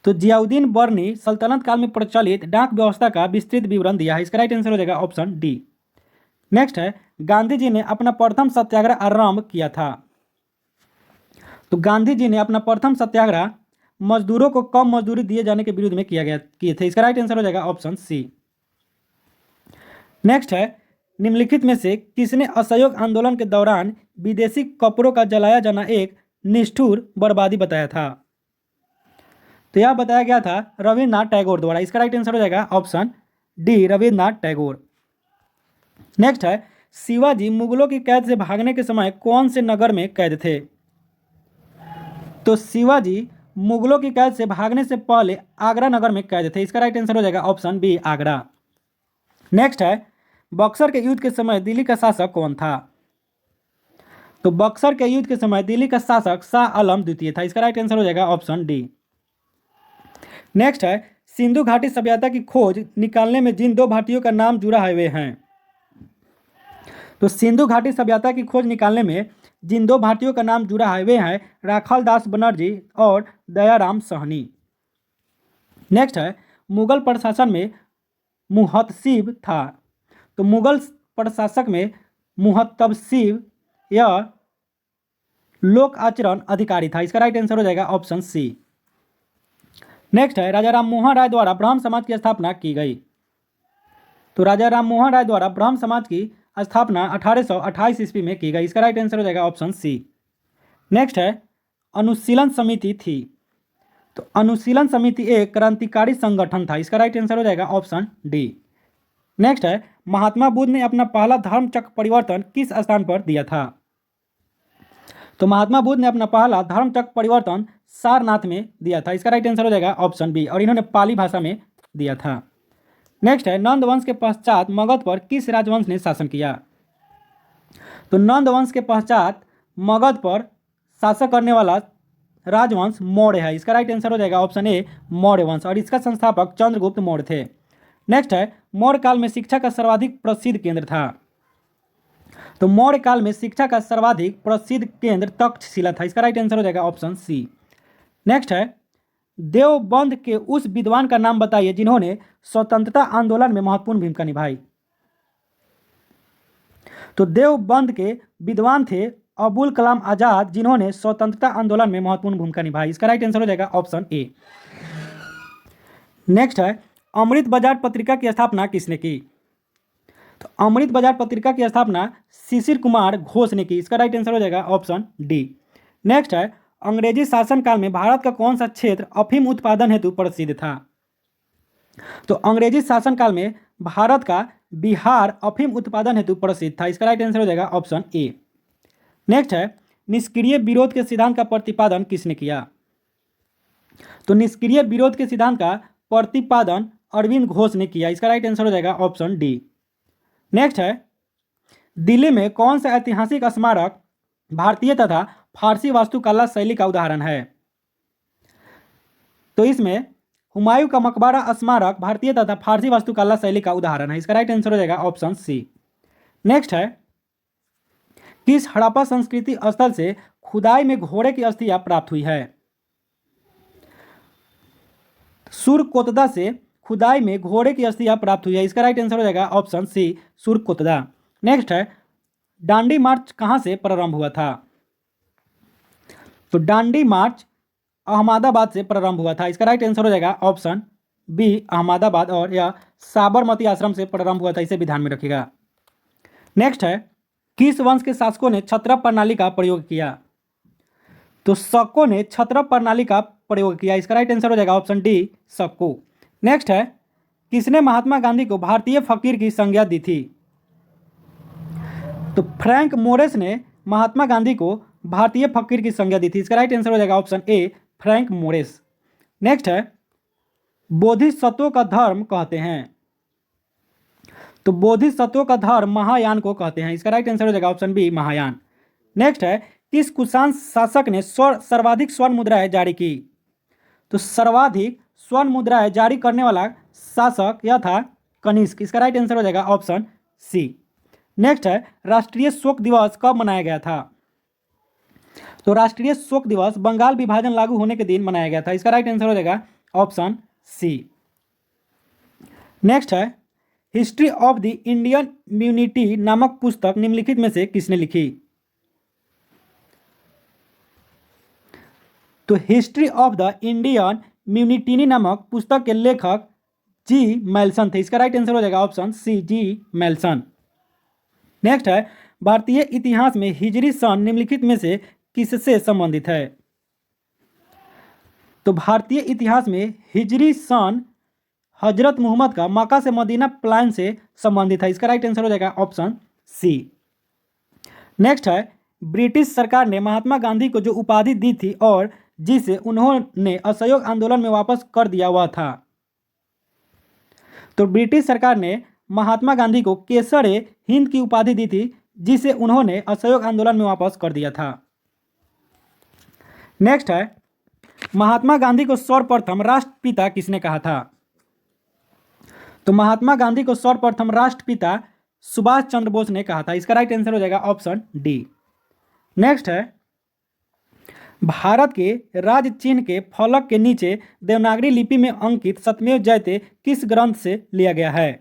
तो जियाउद्दीन बर्नी सल्तनत काल में प्रचलित डाक व्यवस्था का विस्तृत विवरण दिया है। इसका राइट आंसर हो जाएगा ऑप्शन डी। नेक्स्ट है गांधी जी ने अपना प्रथम सत्याग्रह आरंभ किया था? तो गांधी जी ने अपना प्रथम सत्याग्रह मजदूरों को कम मजदूरी दिए जाने के विरुद्ध में किए थे। इसका राइट आंसर हो जाएगा ऑप्शन सी। नेक्स्ट है निम्नलिखित में से किसने असहयोग आंदोलन के दौरान विदेशी कपड़ों का जलाया जाना एक निष्ठुर बर्बादी बताया था? तो यह बताया गया था रविन्द्रनाथ टैगोर द्वारा। इसका राइट आंसर हो जाएगा option D Rabindranath Tagore. Next है शिवाजी मुगलों की कैद से भागने के समय कौन से नगर में कैद थे? तो शिवाजी मुगलों की कैद से भागने से पहले आगरा नगर में कैद थे। इसका राइट आंसर हो जाएगा ऑप्शन बी आगरा। नेक्स्ट है बक्सर के युद्ध के समय दिल्ली का शासक कौन था? तो बक्सर के युद्ध के समय दिल्ली का शासक शाह आलम द्वितीय था। इसका राइट आंसर हो जाएगा ऑप्शन डी। नेक्स्ट है सिंधु घाटी सभ्यता की खोज निकालने में जिन दो भारतीयों का नाम जुड़ा है वे हैं? तो सिंधु घाटी सभ्यता की खोज निकालने में जिन दो भारतीयों का नाम जुड़ा है वे हैं राखाल दास बनर्जी और दयाराम साहनी। नेक्स्ट है मुगल प्रशासन में मुहतसिब था? तो मुगल प्रशासक में मुहतसिब या लोक आचरण अधिकारी था। इसका राइट आंसर हो जाएगा ऑप्शन सी। नेक्स्ट है राजा राम मोहन राय द्वारा ब्राह्म समाज की स्थापना की गई। तो राजा राम मोहन राय द्वारा ब्राह्म समाज की स्थापना 1828 ईस्वी में की गई। इसका राइट आंसर हो जाएगा ऑप्शन सी। नेक्स्ट है अनुशीलन समिति थी। तो अनुशीलन समिति एक क्रांतिकारी संगठन था। इसका राइट आंसर हो जाएगा ऑप्शन डी। नेक्स्ट है महात्मा बुद्ध ने अपना पहला धर्म चक्र परिवर्तन किस स्थान पर दिया था। तो महात्मा बुद्ध ने अपना पहला धर्म चक्र परिवर्तन सारनाथ में दिया था। इसका राइट आंसर हो जाएगा ऑप्शन बी, और इन्होंने पाली भाषा में दिया था। नेक्स्ट है नंद वंश के पश्चात मगध पर किस राजवंश ने शासन किया। तो नंद वंश के पश्चात मगध पर शासन करने वाला राजवंश मौर्य है। इसका राइट आंसर हो जाएगा ऑप्शन ए मौर्य वंश, और इसका संस्थापक चंद्रगुप्त मौर्य थे। नेक्स्ट है मौर्य काल में शिक्षा का सर्वाधिक प्रसिद्ध केंद्र था। तो मौर्य काल में शिक्षा का सर्वाधिक प्रसिद्ध केंद्र तक्षशिला था। इसका राइट आंसर हो जाएगा ऑप्शन सी। नेक्स्ट है देवबंद के उस विद्वान का नाम बताइए जिन्होंने स्वतंत्रता आंदोलन में महत्वपूर्ण भूमिका निभाई। तो देवबंद के विद्वान थे अबुल कलाम आजाद, जिन्होंने स्वतंत्रता आंदोलन में महत्वपूर्ण भूमिका निभाई। इसका राइट आंसर हो जाएगा ऑप्शन ए। नेक्स्ट है अमृत बाजार पत्रिका की स्थापना किसने की। तो अमृत बाजार पत्रिका की स्थापना शिशिर कुमार घोष ने की। इसका राइट आंसर हो जाएगा ऑप्शन डी। नेक्स्ट है अंग्रेजी शासनकाल में भारत का कौन सा क्षेत्र अफीम उत्पादन हेतु प्रसिद्ध था। तो अंग्रेजी शासनकाल में भारत का बिहार अफीम उत्पादन हेतु प्रसिद्ध था। इसका राइट आंसर हो जाएगा ऑप्शन ए। नेक्स्ट है निष्क्रिय विरोध के सिद्धांत का प्रतिपादन किसने किया। तो निष्क्रिय विरोध के सिद्धांत का प्रतिपादन अरविंद घोष ने किया। इसका राइट आंसर हो जाएगा ऑप्शन डी। नेक्स्ट है दिल्ली में कौन सा ऐतिहासिक स्मारक भारतीय तथा फारसी वास्तुकला शैली का उदाहरण है। तो इसमें हुमायूं का मकबरा स्मारक भारतीय तथा फारसी वास्तुकला शैली का उदाहरण है। इसका राइट आंसर हो जाएगा ऑप्शन सी। नेक्स्ट है किस हड़प्पा संस्कृति स्थल से खुदाई में घोड़े की अस्थियां प्राप्त हुई है। सुरकोतदा से खुदाई में घोड़े की अस्थियां प्राप्त हुई है। इसका राइट आंसर हो जाएगा ऑप्शन सी सुरकोतदा। नेक्स्ट है डांडी मार्च कहां से प्रारंभ हुआ था। तो डांडी मार्च अहमदाबाद से प्रारंभ हुआ था। इसका राइट आंसर हो जाएगा ऑप्शन बी अहमदाबाद, और यह साबरमती आश्रम से प्रारंभ हुआ था। इसे भी ध्यान में रखिएगा। नेक्स्ट है किस वंश के शासकों ने छत्रप प्रणाली का प्रयोग किया। तो शकों ने छत्रप प्रणाली का प्रयोग किया। इसका राइट आंसर हो जाएगा ऑप्शन डी शको। नेक्स्ट है किसने महात्मा गांधी को भारतीय फकीर की संज्ञा दी थी। तो फ्रैंक मोरेस ने महात्मा गांधी को भारतीय फकीर की संज्ञा दी थी। इसका राइट आंसर हो जाएगा ऑप्शन ए फ्रैंक मोरेस। नेक्स्ट है बोधिसत्वों का धर्म कहते हैं। तो बोधिसत्वों का धर्म महायान को कहते हैं। इसका राइट आंसर हो जाएगा ऑप्शन बी महायान। नेक्स्ट है किस कुषाण शासक ने सर्वाधिक स्वर्ण मुद्राएं जारी की। तो सर्वाधिक स्वर्ण मुद्राएं जारी करने वाला शासक यह था कनिष्क। इसका राइट आंसर हो जाएगा ऑप्शन सी। नेक्स्ट है राष्ट्रीय शोक दिवस कब मनाया गया था। तो राष्ट्रीय शोक दिवस बंगाल विभाजन लागू होने के दिन मनाया गया था। इसका राइट आंसर हो जाएगा ऑप्शन सी। नेक्स्ट है हिस्ट्री ऑफ द इंडियन म्यूनिटी नामक पुस्तक निम्नलिखित में से किसने लिखी। तो हिस्ट्री ऑफ द इंडियन म्यूनिटी नामक पुस्तक के लेखक जी मेल्सन थे। इसका राइट आंसर हो जाएगा ऑप्शन सी जी मेल्सन। नेक्स्ट है भारतीय इतिहास में हिजरी सन निम्नलिखित में से किससे संबंधित है। तो भारतीय इतिहास में हिजरी सन हजरत मोहम्मद का मक्का से मदीना प्लान से संबंधित है। इसका राइट आंसर हो जाएगा ऑप्शन सी। नेक्स्ट है ब्रिटिश सरकार ने महात्मा गांधी को जो उपाधि दी थी और जिसे उन्होंने असहयोग आंदोलन में वापस कर दिया हुआ था। तो ब्रिटिश सरकार ने महात्मा गांधी को केसरे हिंद की उपाधि दी थी, जिसे उन्होंने असहयोग आंदोलन में वापस कर दिया था। नेक्स्ट है महात्मा गांधी को सर्वप्रथम राष्ट्रपिता किसने कहा था। तो महात्मा गांधी को सर्वप्रथम राष्ट्रपिता सुभाष चंद्र बोस ने कहा था। इसका राइट आंसर हो जाएगा ऑप्शन डी। नेक्स्ट है भारत के राज्य चिन्ह के फलक के नीचे देवनागरी लिपि में अंकित सत्यमेव जयते किस ग्रंथ से लिया गया है।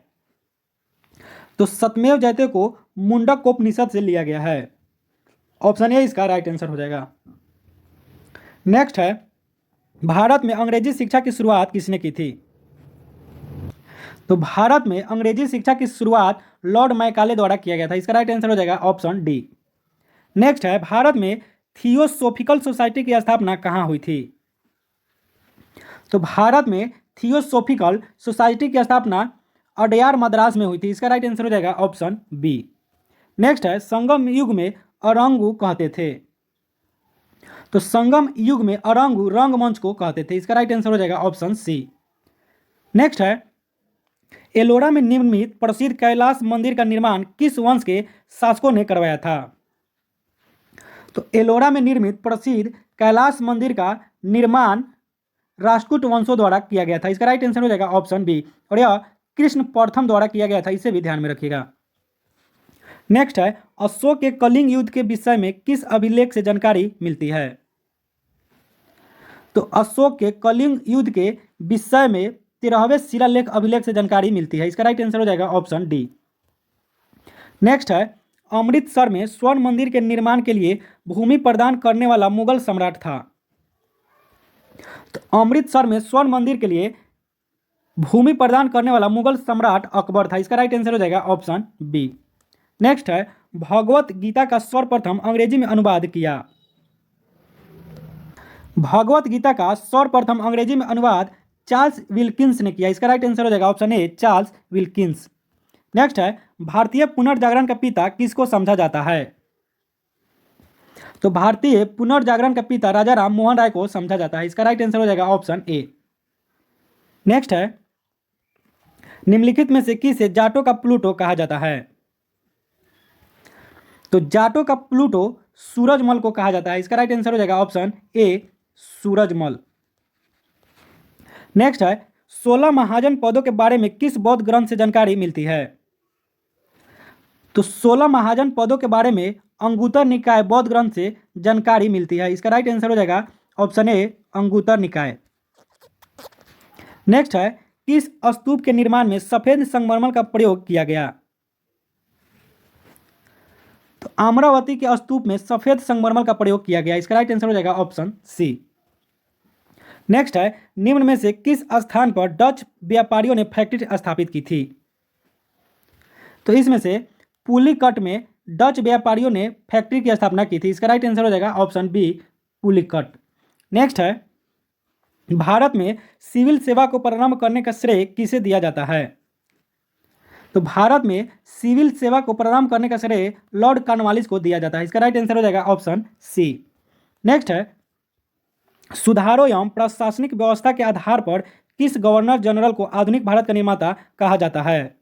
तो सत्यमेव जयते को मुंडकोपनिषद से लिया गया है। ऑप्शन ए इसका राइट आंसर हो जाएगा। नेक्स्ट है, भारत में अंग्रेजी शिक्षा की शुरुआत किसने की थी? तो भारत में अंग्रेजी शिक्षा की शुरुआत लॉर्ड मैकाले द्वारा किया गया था। इसका राइट आंसर हो जाएगा ऑप्शन डी। नेक्स्ट है, भारत में थियोसॉफिकल सोसाइटी की स्थापना कहाँ हुई थी? तो भारत में थियोसॉफिकल सोसाइटी की स्थापना अडयार मद्रास में हुई थी। इसका राइट आंसर हो जाएगा ऑप्शन बी। नेक्स्ट है, संगम युग में अरंगू कहते थे। तो संगम युग में अरंगू रंगमंच को कहते थे। इसका राइट आंसर हो जाएगा ऑप्शन सी। नेक्स्ट है, एलोरा में निर्मित प्रसिद्ध कैलाश मंदिर का निर्माण किस वंश के शासकों ने करवाया था? तो एलोरा में निर्मित प्रसिद्ध कैलाश मंदिर का निर्माण राष्ट्रकूट वंशों द्वारा किया गया था। इसका राइट आंसर हो जाएगा ऑप्शन बी, और यह कृष्ण प्रथम द्वारा किया गया था। इसे भी ध्यान में रखिएगा। नेक्स्ट है, अशोक के कलिंग युद्ध के विषय में किस अभिलेख से जानकारी मिलती है? तो अशोक के कलिंग युद्ध के विषय में 13वें शिलालेख अभिलेख से जानकारी मिलती है। इसका राइट आंसर हो जाएगा ऑप्शन डी। नेक्स्ट है, अमृतसर में स्वर्ण मंदिर के निर्माण के लिए भूमि प्रदान करने वाला मुगल सम्राट था। तो अमृतसर में स्वर्ण मंदिर के लिए भूमि प्रदान करने वाला मुगल सम्राट अकबर था। इसका राइट आंसर हो जाएगा ऑप्शन बी। नेक्स्ट है, भगवत गीता का सर्वप्रथम अंग्रेजी में अनुवाद किया। भगवत गीता का सर्वप्रथम अंग्रेजी में अनुवाद चार्ल्स विल्किंस ने किया। इसका राइट आंसर हो जाएगा ऑप्शन ए, चार्ल्स विल्किंस। नेक्स्ट है, भारतीय पुनर्जागरण का पिता किसको समझा जाता है? तो भारतीय पुनर्जागरण का पिता राजा राम मोहन राय को समझा जाता है। इसका राइट आंसर हो जाएगा ऑप्शन ए। नेक्स्ट है, निम्नलिखित में से किसे जाटों का प्लूटो कहा जाता है? तो जाटों का प्लूटो सूरजमल को कहा जाता है। इसका राइट आंसर हो जाएगा ऑप्शन ए, सूरजमल। नेक्स्ट है, 16 महाजन पदों के बारे में किस बौद्ध ग्रंथ से जानकारी मिलती है? तो 16 महाजन पदों के बारे में अंगुत्तर निकाय बौद्ध ग्रंथ से जानकारी मिलती है। इसका राइट आंसर हो जाएगा ऑप्शन ए, अंगुत्तर निकाय। नेक्स्ट है, किस स्तूप के निर्माण में सफेद संगमरमर का प्रयोग किया गया? तो अमरावती के स्तूप में सफेद संगमरमर का प्रयोग किया गया। इसका राइट आंसर हो जाएगा ऑप्शन सी। नेक्स्ट है, निम्न में से किस स्थान पर डच व्यापारियों ने फैक्ट्री स्थापित की थी? तो इसमें से पुलिकट में डच व्यापारियों ने फैक्ट्री की स्थापना की थी। इसका राइट आंसर हो जाएगा ऑप्शन बी, पुलिकट। नेक्स्ट है, भारत में सिविल सेवा को प्रारंभ करने का श्रेय किसे दिया जाता है? तो भारत में सिविल सेवा को प्रारंभ करने का श्रेय लॉर्ड कॉर्नवालिस को दिया जाता है। इसका राइट आंसर हो जाएगा ऑप्शन सी। नेक्स्ट है, सुधारों एवं प्रशासनिक व्यवस्था के आधार पर किस गवर्नर जनरल को आधुनिक भारत का निर्माता कहा जाता है?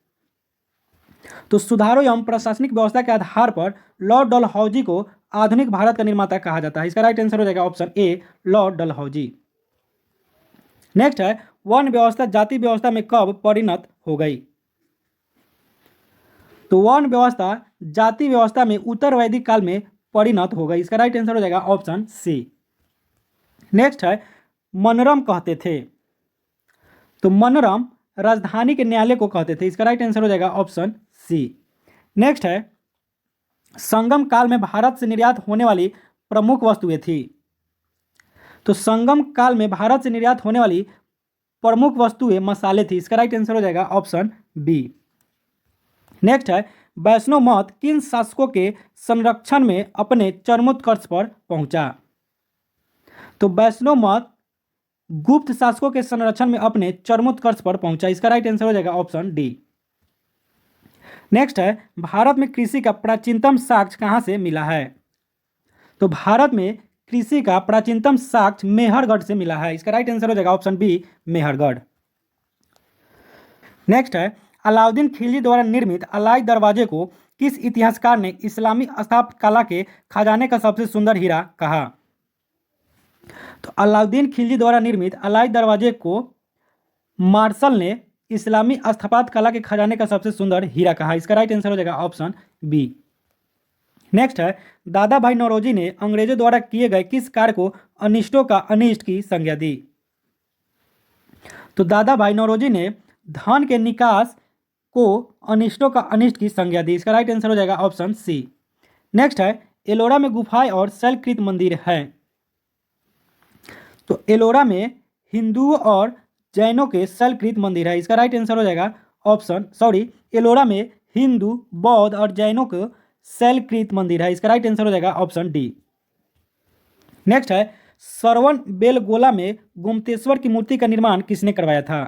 तो सुधारों एवं प्रशासनिक व्यवस्था के आधार पर लॉर्ड डलहौजी को आधुनिक भारत का निर्माता कहा जाता है। इसका राइट आंसर हो जाएगा ऑप्शन ए, लॉर्ड डलहौजी। नेक्स्ट है, वर्ण व्यवस्था जाति व्यवस्था में कब परिणत हो गई? तो वर्ण व्यवस्था जाति व्यवस्था में उत्तर वैदिक काल में परिणत हो गई। इसका राइट आंसर हो जाएगा ऑप्शन सी। नेक्स्ट है, मनोरम कहते थे। तो मनोरम राजधानी के न्यायालय को कहते थे। इसका राइट आंसर हो जाएगा ऑप्शन सी। नेक्स्ट है, संगम काल में भारत से निर्यात होने वाली प्रमुख वस्तुएं थी। तो संगम काल में भारत से निर्यात होने वाली प्रमुख वस्तुएं मसाले थी। इसका राइट आंसर हो जाएगा ऑप्शन बी। नेक्स्ट है, वैष्णव मत किन शासकों के संरक्षण में अपने चरमोत्कर्ष पर पहुंचा? तो वैष्णव मत गुप्त शासकों के संरक्षण में अपने चरमोत्कर्ष पर पहुंचा। इसका राइट आंसर हो जाएगा ऑप्शन डी। नेक्स्ट है, भारत में कृषि का प्राचीनतम साक्ष्य कहां से मिला है? तो भारत में कृषि का प्राचीनतम साक्ष्य मेहरगढ़ से मिला है। इसका राइट आंसर हो जाएगा ऑप्शन बी, मेहरगढ़। नेक्स्ट है, अलाउद्दीन खिलजी द्वारा निर्मित अलाई दरवाजे को किस इतिहासकार ने इस्लामी स्थापत्य कला के खजाने का सबसे सुंदर हीरा कहा? तो अलाउद्दीन खिलजी द्वारा निर्मित अलाई दरवाजे को मार्शल ने इस्लामी स्थापत्य कला के खजाने का सबसे सुंदर हीरा कहा। इसका राइट आंसर हो जाएगा ऑप्शन बी। नेक्स्ट है, दादा भाई नौरोजी ने अंग्रेजों द्वारा किए गए किस कार्य को अनिष्टों का अनिष्ट की संज्ञा दी? तो दादा भाई नौरोजी ने धन के निकास को अनिष्टों का अनिष्ट की संज्ञा दी। इसका राइट आंसर हो जाएगा ऑप्शन सी। नेक्स्ट है एलोरा में गुफाएं और शैलकृत मंदिर है। तो एलोरा में हिंदुओं और जैनों के शैलकृत मंदिर है। इसका राइट आंसर हो जाएगा एलोरा में हिंदू बौद्ध और जैनों के शैलकृत मंदिर है। इसका राइट आंसर हो जाएगा ऑप्शन डी। नेक्स्ट है श्रवण बेलगोला में गोमतेश्वर की मूर्ति का निर्माण किसने करवाया था।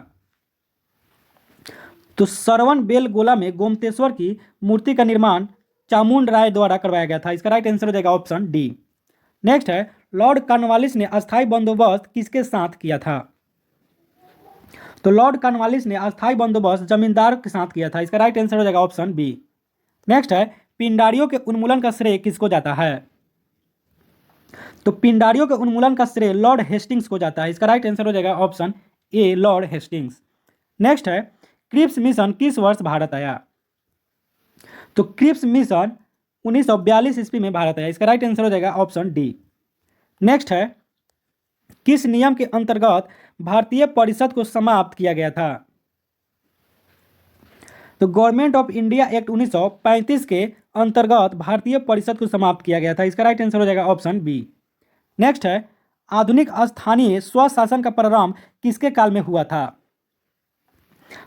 तो श्रवण बेलगोला में गोमतेश्वर की मूर्ति का निर्माण चामुंड राय द्वारा करवाया गया था। इसका राइट आंसर हो जाएगा ऑप्शन डी। नेक्स्ट है लॉर्ड कॉर्नवालिस ने अस्थायी बंदोबस्त किसके साथ किया था। तो लॉर्ड कॉर्नवालिस ने अस्थायी बंदोबस्त जमींदार के साथ किया था। इसका राइट आंसर हो जाएगा ऑप्शन बी। नेक्स्ट है पिंडारियों के उन्मूलन का श्रेय किसको जाता है। तो पिंडारियों के उन्मूलन का श्रेय लॉर्ड हेस्टिंग्स को जाता है। इसका राइट आंसर हो जाएगा ऑप्शन ए लॉर्ड हेस्टिंग्स। नेक्स्ट है क्रिप्स मिशन किस वर्ष भारत आया। तो क्रिप्स मिशन 1942 ईस्वी में भारत आया। इसका राइट आंसर हो जाएगा ऑप्शन डी। नेक्स्ट है किस नियम के अंतर्गत भारतीय परिषद को समाप्त किया गया था। तो गवर्नमेंट ऑफ इंडिया एक्ट 1935 के अंतर्गत भारतीय परिषद को समाप्त किया गया था। इसका राइट आंसर हो जाएगा ऑप्शन बी। नेक्स्ट है आधुनिक स्थानीय स्वशासन का प्रारंभ किसके काल में हुआ था।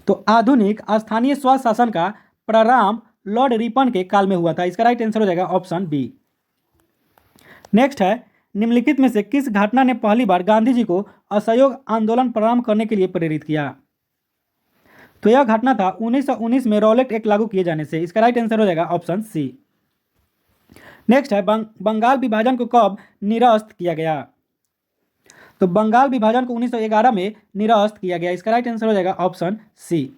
तो आधुनिक स्थानीय स्वशासन का प्रारंभ लॉर्ड रिपन के काल में हुआ था। इसका राइट आंसर हो जाएगा ऑप्शन बी। नेक्स्ट है निम्नलिखित में से किस घटना ने पहली बार गांधी जी को असहयोग आंदोलन प्रारंभ करने के लिए प्रेरित किया। तो यह घटना था 1919 में रॉलेट एक्ट लागू किए जाने से। इसका राइट आंसर हो जाएगा ऑप्शन सी। नेक्स्ट है बंगाल विभाजन को कब निरस्त किया गया। तो बंगाल विभाजन को 1911 में निरस्त किया गया। इसका राइट आंसर हो जाएगा ऑप्शन सी।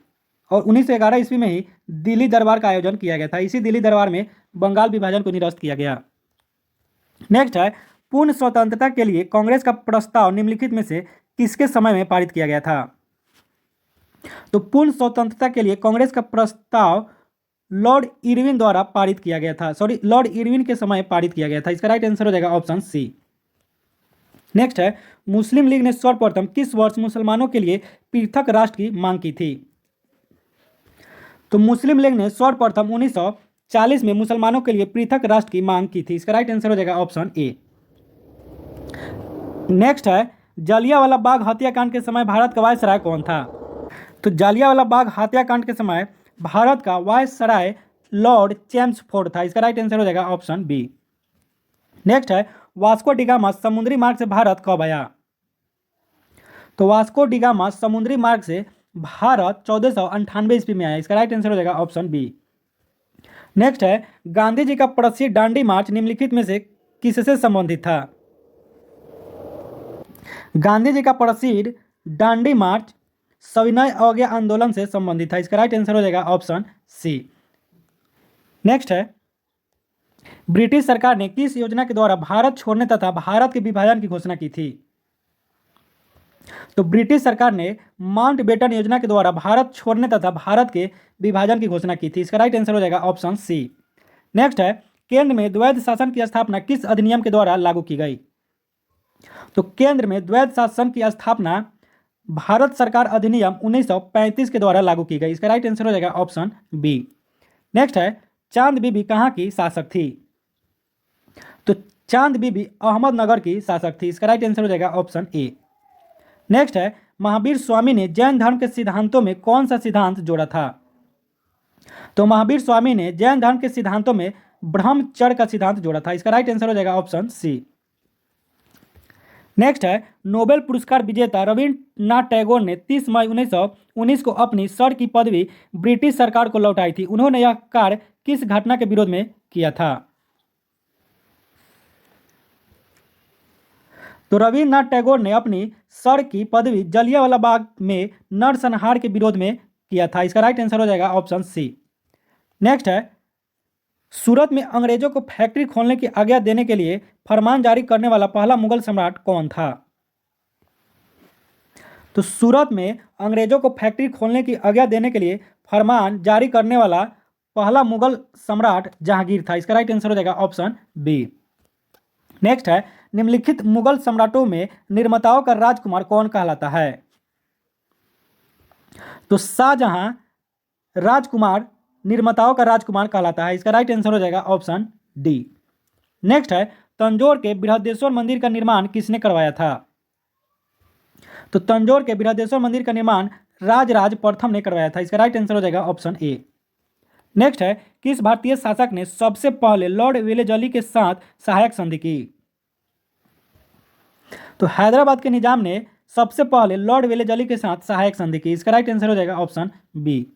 और 1911 ईस्वी में ही दिल्ली दरबार का आयोजन किया गया था। इसी दिल्ली दरबार में बंगाल विभाजन को निरस्त किया गया। नेक्स्ट है पूर्ण स्वतंत्रता के लिए कांग्रेस का प्रस्ताव निम्नलिखित में से किसके समय में पारित किया गया था। तो पूर्ण स्वतंत्रता के लिए कांग्रेस का प्रस्ताव लॉर्ड इरविन द्वारा पारित किया गया था। लॉर्ड इरविन के समय पारित किया गया था। इसका राइट आंसर हो जाएगा ऑप्शन सी। नेक्स्ट है मुस्लिम लीग ने सर्वप्रथम किस वर्ष मुसलमानों के लिए पृथक राष्ट्र की मांग की थी। तो मुस्लिम लीग ने सर्वप्रथम 1940 में मुसलमानों के लिए पृथक राष्ट्र की मांग की थी। इसका राइट आंसर हो जाएगा ऑप्शन ए। नेक्स्ट है जलियांवाला बाग हत्याकांड के समय भारत का वायसराय कौन था। तो जलियांवाला बाग हत्याकांड के समय भारत का वायसराय लॉर्ड चेम्सफोर्ड था। इसका राइट आंसर हो जाएगा ऑप्शन बी। नेक्स्ट है वास्को डिगामा समुद्री मार्ग से भारत कब आया। तो वास्को डिगामा समुद्री मार्ग से भारत 1498 ईस्वी में आया। इसका राइट आंसर हो जाएगा ऑप्शन बी। नेक्स्ट है गांधी जी का प्रसिद्ध दांडी मार्च निम्नलिखित में से किससे संबंधित था। गांधी जी का प्रसिद्ध दांडी मार्च सविनय अवज्ञा आंदोलन से संबंधित था। इसका राइट आंसर हो जाएगा ऑप्शन सी। नेक्स्ट है ब्रिटिश सरकार ने किस योजना के द्वारा भारत छोड़ने तथा भारत के विभाजन की घोषणा की थी। तो ब्रिटिश सरकार ने माउंटबेटन योजना के द्वारा भारत छोड़ने तथा भारत के विभाजन की घोषणा की थी। इसका राइट आंसर हो जाएगा ऑप्शन सी। नेक्स्ट है केंद्र में द्वैध शासन की स्थापना किस अधिनियम के द्वारा लागू की गई। तो केंद्र में द्वैध शासन की स्थापना भारत सरकार अधिनियम 1935 के द्वारा लागू की गई। इसका राइट आंसर हो जाएगा ऑप्शन बी। नेक्स्ट है चांद बीबी कहाँ की शासक थी। तो चांद बीबी अहमदनगर की शासक थी। इसका राइट आंसर हो जाएगा ऑप्शन ए। नेक्स्ट है महावीर स्वामी ने जैन धर्म के सिद्धांतों में कौन सा सिद्धांत जोड़ा था। तो महावीर स्वामी ने जैन धर्म के सिद्धांतों में ब्रह्मचर्य का सिद्धांत जोड़ा था। इसका राइट आंसर हो जाएगा ऑप्शन सी। नेक्स्ट है नोबेल पुरस्कार विजेता रविन्द्रनाथ टैगोर ने 30 मई 1919 को अपनी सर की पदवी ब्रिटिश सरकार को लौटाई थी। उन्होंने यह कार्य किस घटना के विरोध में किया था। तो रविन्द्रनाथ टैगोर ने अपनी सर की पदवी जलियांवाला बाग में नरसंहार के विरोध में किया था। इसका राइट आंसर हो जाएगा ऑप्शन सी। नेक्स्ट है सूरत में अंग्रेजों को फैक्ट्री खोलने की आज्ञा देने के लिए फरमान जारी करने वाला पहला मुगल सम्राट कौन था। तो सूरत में अंग्रेजों को फैक्ट्री खोलने की आज्ञा देने के लिए फरमान जारी करने वाला पहला मुगल सम्राट जहांगीर था। इसका राइट आंसर हो जाएगा ऑप्शन बी। नेक्स्ट है निम्नलिखित मुगल सम्राटों में निर्माताओं का राजकुमार कौन कहलाता है। तो शाहजहां राजकुमार निर्माताओं का राजकुमार कहलाता है। इसका राइट आंसर हो जाएगा ऑप्शन डी। नेक्स्ट है, तंजौर के बृहदेश्वर मंदिर का निर्माण किसने करवाया था? तो तंजौर के बृहदेश्वर मंदिर का निर्माण राजराज प्रथम ने करवाया था। इसका राइट आंसर हो जाएगा ऑप्शन ए। नेक्स्ट है, किस भारतीय शासक ने सबसे पहले लॉर्ड वेलेजली के साथ सहायक संधि की? तो हैदराबाद के निजाम ने सबसे पहले लॉर्ड वेलेजली के साथ सहायक संधि की। इसका राइट आंसर हो जाएगा ऑप्शन बी।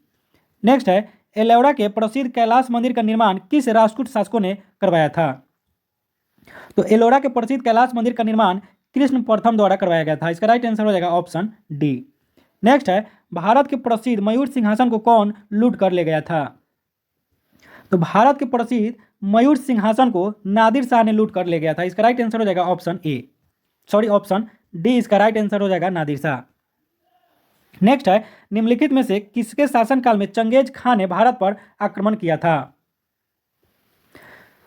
नेक्स्ट है, एलोरा के प्रसिद्ध कैलाश मंदिर का निर्माण किस राष्ट्रकूट शासकों ने करवाया था? तो एलोरा के प्रसिद्ध कैलाश मंदिर का निर्माण कृष्ण प्रथम द्वारा करवाया गया था। इसका राइट आंसर हो जाएगा ऑप्शन डी। नेक्स्ट है, भारत के प्रसिद्ध मयूर सिंहासन को कौन लूट कर ले गया था? तो भारत के प्रसिद्ध मयूर सिंहासन को नादिर शाह ने लूट कर ले गया था। इसका राइट आंसर हो जाएगा ऑप्शन ए, सॉरी ऑप्शन डी। इसका राइट आंसर हो जाएगा नादिर शाह। नेक्स्ट है, निम्नलिखित में से किसके शासनकाल में चंगेज खान ने भारत पर आक्रमण किया था?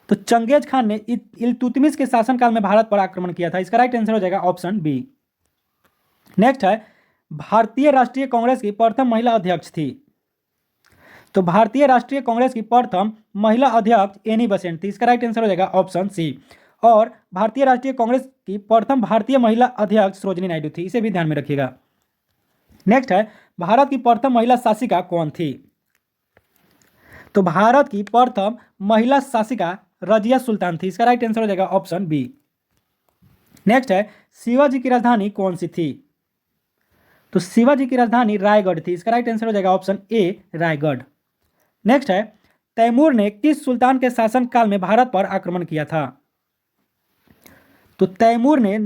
तो चंगेज खान ने इल्तुतमिश के शासनकाल में भारत पर आक्रमण किया था। इसका राइट आंसर हो जाएगा ऑप्शन बी। नेक्स्ट है, भारतीय राष्ट्रीय कांग्रेस की प्रथम महिला अध्यक्ष थी। तो भारतीय राष्ट्रीय कांग्रेस की प्रथम महिला अध्यक्ष एनी बेसेंट थी। इसका राइट आंसर हो जाएगा ऑप्शन सी। और भारतीय राष्ट्रीय कांग्रेस की प्रथम भारतीय महिला अध्यक्ष सरोजिनी नायडू थी। इसे भी ध्यान में रखिएगा। नेक्स्ट है, भारत की प्रथम महिला शासिका कौन थी? तो भारत की प्रथम महिला शासिका रजिया सुल्तान थी। इसका राइट आंसर हो जाएगा ऑप्शन बी। नेक्स्ट है, शिवाजी की राजधानी कौन सी थी? तो शिवाजी की राजधानी रायगढ़ थी। इसका राइट आंसर हो जाएगा ऑप्शन ए, रायगढ़। नेक्स्ट है, तैमूर ने किस सुल्तान के शासनकाल में भारत पर आक्रमण किया था? तो तैमूर ने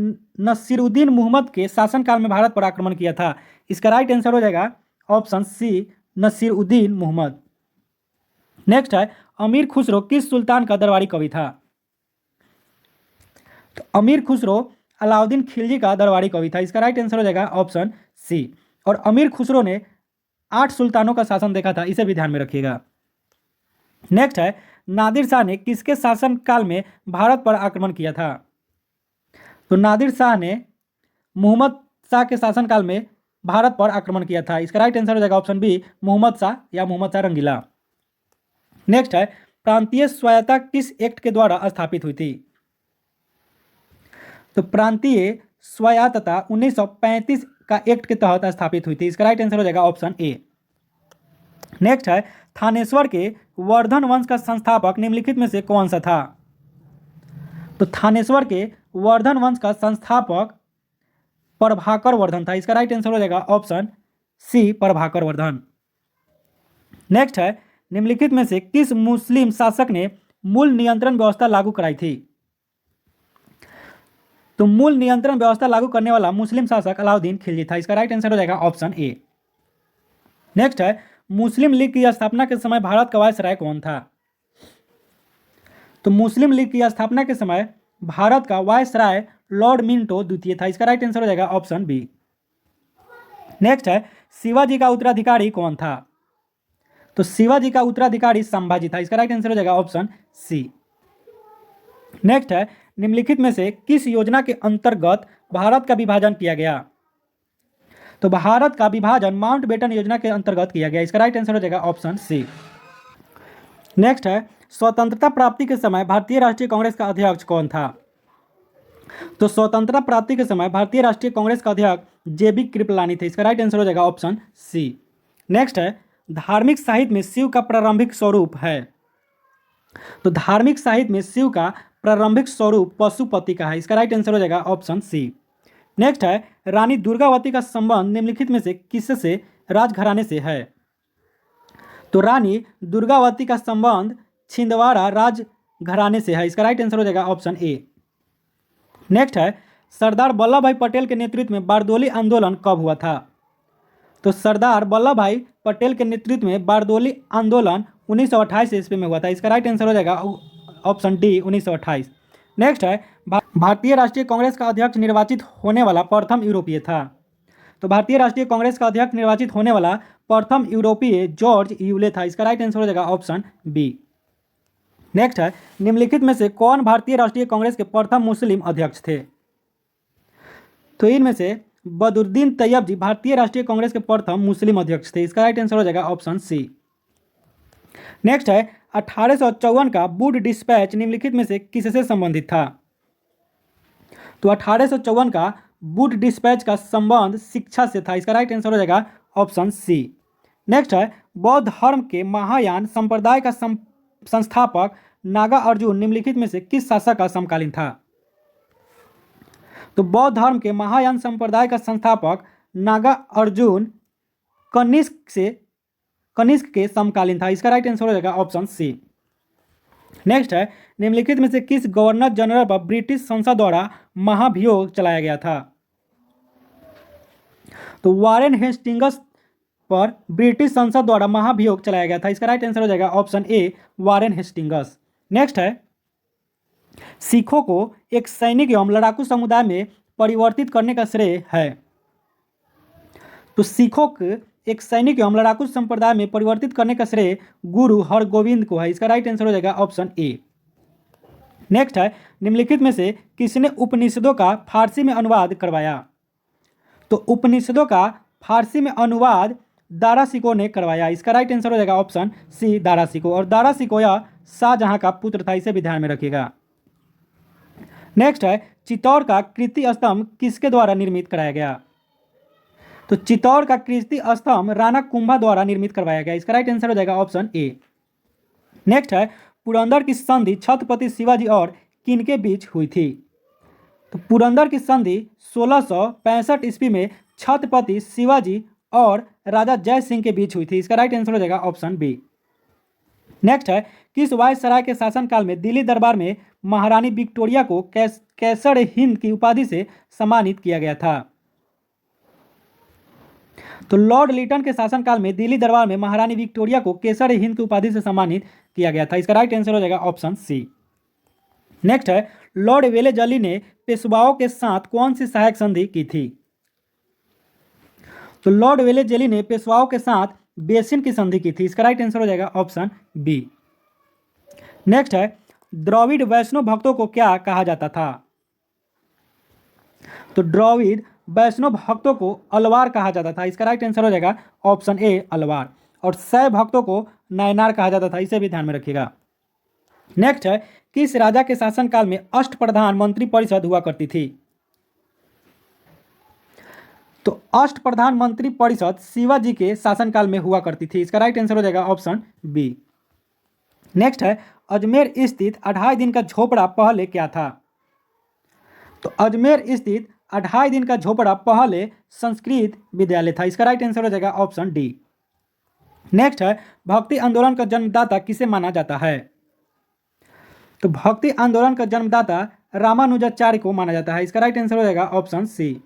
नसीरुद्दीन मुहम्मद के शासनकाल में भारत पर आक्रमण किया था। इसका राइट आंसर हो जाएगा option C, Nasiruddin Muhammad. Next है, अमीर खुसरो किस सुल्तान का दरबारी कवि था? तो अमीर खुसरो अलाउद्दीन खिलजी का दरबारी कवि था। इसका राइट आंसर हो जाएगा ऑप्शन सी। और अमीर खुसरो ने 8 सुल्तानों का शासन देखा था। इसे भी ध्यान में रखिएगा। नेक्स्ट है, नादिर शाह ने किसके शासनकाल में भारत पर आक्रमण किया था? तो नादिर शाह ने मोहम्मद शाह के शासनकाल में भारत पर आक्रमण किया था। इसका राइट आंसर हो जाएगा ऑप्शन बी, मोहम्मद शाह या मोहम्मद शाह रंगीला। नेक्स्ट है, प्रांतीय स्वायत्तता किस एक्ट के द्वारा स्थापित हुई थी? तो प्रांतीय स्वायत्तता 1935 का एक्ट के तहत स्थापित हुई थी। इसका राइट आंसर हो जाएगा ऑप्शन ए। नेक्स्ट है, थानेश्वर के वर्धन वंश का संस्थापक निम्नलिखित में से कौन सा था? तो थानेश्वर के वर्धन वंश का संस्थापक प्रभाकर वर्धन था। इसका राइट आंसर हो जाएगा option C, Prabhakar Vardhan. Next है, निम्नलिखित में से किस मुस्लिम शासक ने मूल नियंत्रण व्यवस्था लागू कराई थी? तो मूल नियंत्रण व्यवस्था लागू करने वाला मुस्लिम शासक अलाउद्दीन खिलजी था। इसका राइट आंसर हो जाएगा ऑप्शन ए। नेक्स्ट है, मुस्लिम लीग की स्थापना के समय भारत का वायसराय कौन था? तो मुस्लिम लीग की स्थापना के समय भारत का वायसराय लॉर्ड मिंटो द्वितीय था। इसका राइट आंसर हो जाएगा ऑप्शन बी। नेक्स्ट है, शिवाजी का उत्तराधिकारी कौन था? तो शिवाजी का उत्तराधिकारी संभाजी था। इसका राइट आंसर हो जाएगा ऑप्शन सी। नेक्स्ट है, निम्नलिखित में से किस योजना के अंतर्गत भारत का विभाजन किया गया? तो भारत का विभाजन माउंटबेटन योजना के अंतर्गत किया गया। इसका राइट आंसर हो जाएगा ऑप्शन सी। नेक्स्ट है, स्वतंत्रता प्राप्ति के समय भारतीय राष्ट्रीय कांग्रेस का अध्यक्ष कौन था? तो स्वतंत्रता प्राप्ति के समय भारतीय राष्ट्रीय कांग्रेस का अध्यक्ष जेबी कृपलानी थे। इसका राइट आंसर हो जाएगा ऑप्शन सी। नेक्स्ट है, धार्मिक साहित्य में शिव का प्रारंभिक स्वरूप है। तो धार्मिक साहित्य में शिव का प्रारंभिक स्वरूप पशुपति का है। इसका राइट आंसर हो जाएगा ऑप्शन सी। नेक्स्ट है, रानी दुर्गावती का संबंध निम्नलिखित में से किससे राजघराने से है? तो रानी दुर्गावती का संबंध छिंदवाड़ा राजघराने से है। इसका राइट आंसर हो जाएगा ऑप्शन ए। नेक्स्ट है, सरदार वल्लभ भाई पटेल के नेतृत्व में बारदोली आंदोलन कब हुआ था? तो सरदार वल्लभ भाई पटेल के नेतृत्व में बारदोली आंदोलन 1928 ईस्वी में हुआ था। इसका राइट आंसर हो जाएगा ऑप्शन डी, 1928। नेक्स्ट है, भारतीय राष्ट्रीय कांग्रेस का अध्यक्ष निर्वाचित होने वाला प्रथम यूरोपीय था। तो भारतीय राष्ट्रीय कांग्रेस का अध्यक्ष निर्वाचित होने वाला प्रथम यूरोपीय जॉर्ज यूले था। इसका राइट आंसर हो जाएगा ऑप्शन बी। नेक्स्ट है, निम्नलिखित में से कौन भारतीय राष्ट्रीय कांग्रेस के प्रथम मुस्लिम अध्यक्ष थे? तो इनमें से बदरुद्दीन तैयब जी भारतीय राष्ट्रीय कांग्रेस के प्रथम मुस्लिम अध्यक्ष थे। इसका राइट आंसर हो जाएगा ऑप्शन सी। नेक्स्ट है 1854 का वुड डिस्पैच निम्नलिखित में से किससे संबंधित था? तो 1854 का वुड डिस्पैच का संबंध शिक्षा से था। इसका राइट आंसर हो जाएगा ऑप्शन सी। नेक्स्ट है बौद्ध धर्म के महायान संप्रदाय का संस्थापक नागा अर्जुन निम्नलिखित में से किस शासक का समकालीन था? तो बौद्ध धर्म के महायान संप्रदाय का संस्थापक नागा अर्जुन कनिष्क के समकालीन था। इसका राइट आंसर हो जाएगा ऑप्शन सी। नेक्स्ट है निम्नलिखित में से किस गवर्नर जनरल पर ब्रिटिश संसद द्वारा महाभियोग चलाया गया था? तो वारेन हेस्टिंग्स पर ब्रिटिश संसद द्वारा महाभियोग चलाया गया था। इसका राइट आंसर हो जाएगा ऑप्शन ए वारेन हेस्टिंग्स। नेक्स्ट है सिखों को एक सैनिक एवं लड़ाकू समुदाय में परिवर्तित करने का श्रेय है। तो सिखों को एक सैनिक एवं लड़ाकू संप्रदाय में परिवर्तित करने का श्रेय गुरु हरगोविंद को है। इसका राइट आंसर हो जाएगा ऑप्शन ए। नेक्स्ट है निम्नलिखित में से किसने उपनिषदों का फारसी में अनुवाद करवाया? तो उपनिषदों का फारसी में अनुवाद दारा शिकोह ने करवाया। इसका राइट आंसर हो जाएगा ऑप्शन सी दारा शिकोह। और दारा शिकोह यह शाहजहां का पुत्र था, इसे भी ध्यान में रखिएगा। नेक्स्ट है चित्तौड़ का कीर्ति स्तंभ किसके द्वारा निर्मित कराया गया? तो चित्तौड़ का कीर्ति स्तंभ राणा कुंभा द्वारा निर्मित करवाया गया। इसका राइट आंसर हो जाएगा ऑप्शन ए। नेक्स्ट है पुरंदर की संधि छत्रपति शिवाजी और किनके बीच हुई थी? तो पुरंदर की संधि 1665 ईस्वी में छत्रपति शिवाजी और राजा जय सिंह के बीच हुई थी। इसका राइट आंसर हो जाएगा ऑप्शन बी। नेक्स्ट है किस वायसराय के शासनकाल में दिल्ली दरबार में महारानी विक्टोरिया को कैसर हिंद की उपाधि से सम्मानित किया गया था? तो लॉर्ड लिटन के शासनकाल में दिल्ली दरबार में महारानी विक्टोरिया को केसर हिंद की उपाधि से सम्मानित किया गया था। इसका राइट आंसर हो जाएगा ऑप्शन सी। नेक्स्ट है लॉर्ड वेलेजली ने पेशवाओं के साथ कौन सी सहायक संधि की थी? तो लॉर्ड वेलेजली ने पेशवाओं के साथ बेसिन की संधि की थी। इसका राइट आंसर हो जाएगा ऑप्शन बी। नेक्स्ट है द्रविड़ वैष्णव भक्तों को क्या कहा जाता था? तो द्रविड़ वैष्णव भक्तों को अलवार कहा जाता था। इसका राइट आंसर हो जाएगा ऑप्शन ए अलवार। और शैव भक्तों को नायनार कहा जाता था, इसे भी ध्यान में रखिएगा। नेक्स्ट है किस राजा के शासनकाल में अष्टप्रधान मंत्री परिषद हुआ करती थी? तो अष्टप्रधान मंत्री परिषद शिवाजी के शासनकाल में हुआ करती थी। इसका राइट आंसर हो जाएगा ऑप्शन बी। नेक्स्ट है अजमेर स्थित 2.5 दिन का झोपड़ा पहले क्या था? तो अजमेर स्थित 2.5 दिन का झोपड़ा पहले संस्कृत विद्यालय था। इसका राइट आंसर हो जाएगा ऑप्शन डी। नेक्स्ट है भक्ति आंदोलन का जन्मदाता किसे माना जाता है? तो भक्ति आंदोलन का जन्मदाता रामानुजाचार्य को माना जाता है। इसका राइट आंसर हो जाएगा ऑप्शन सी।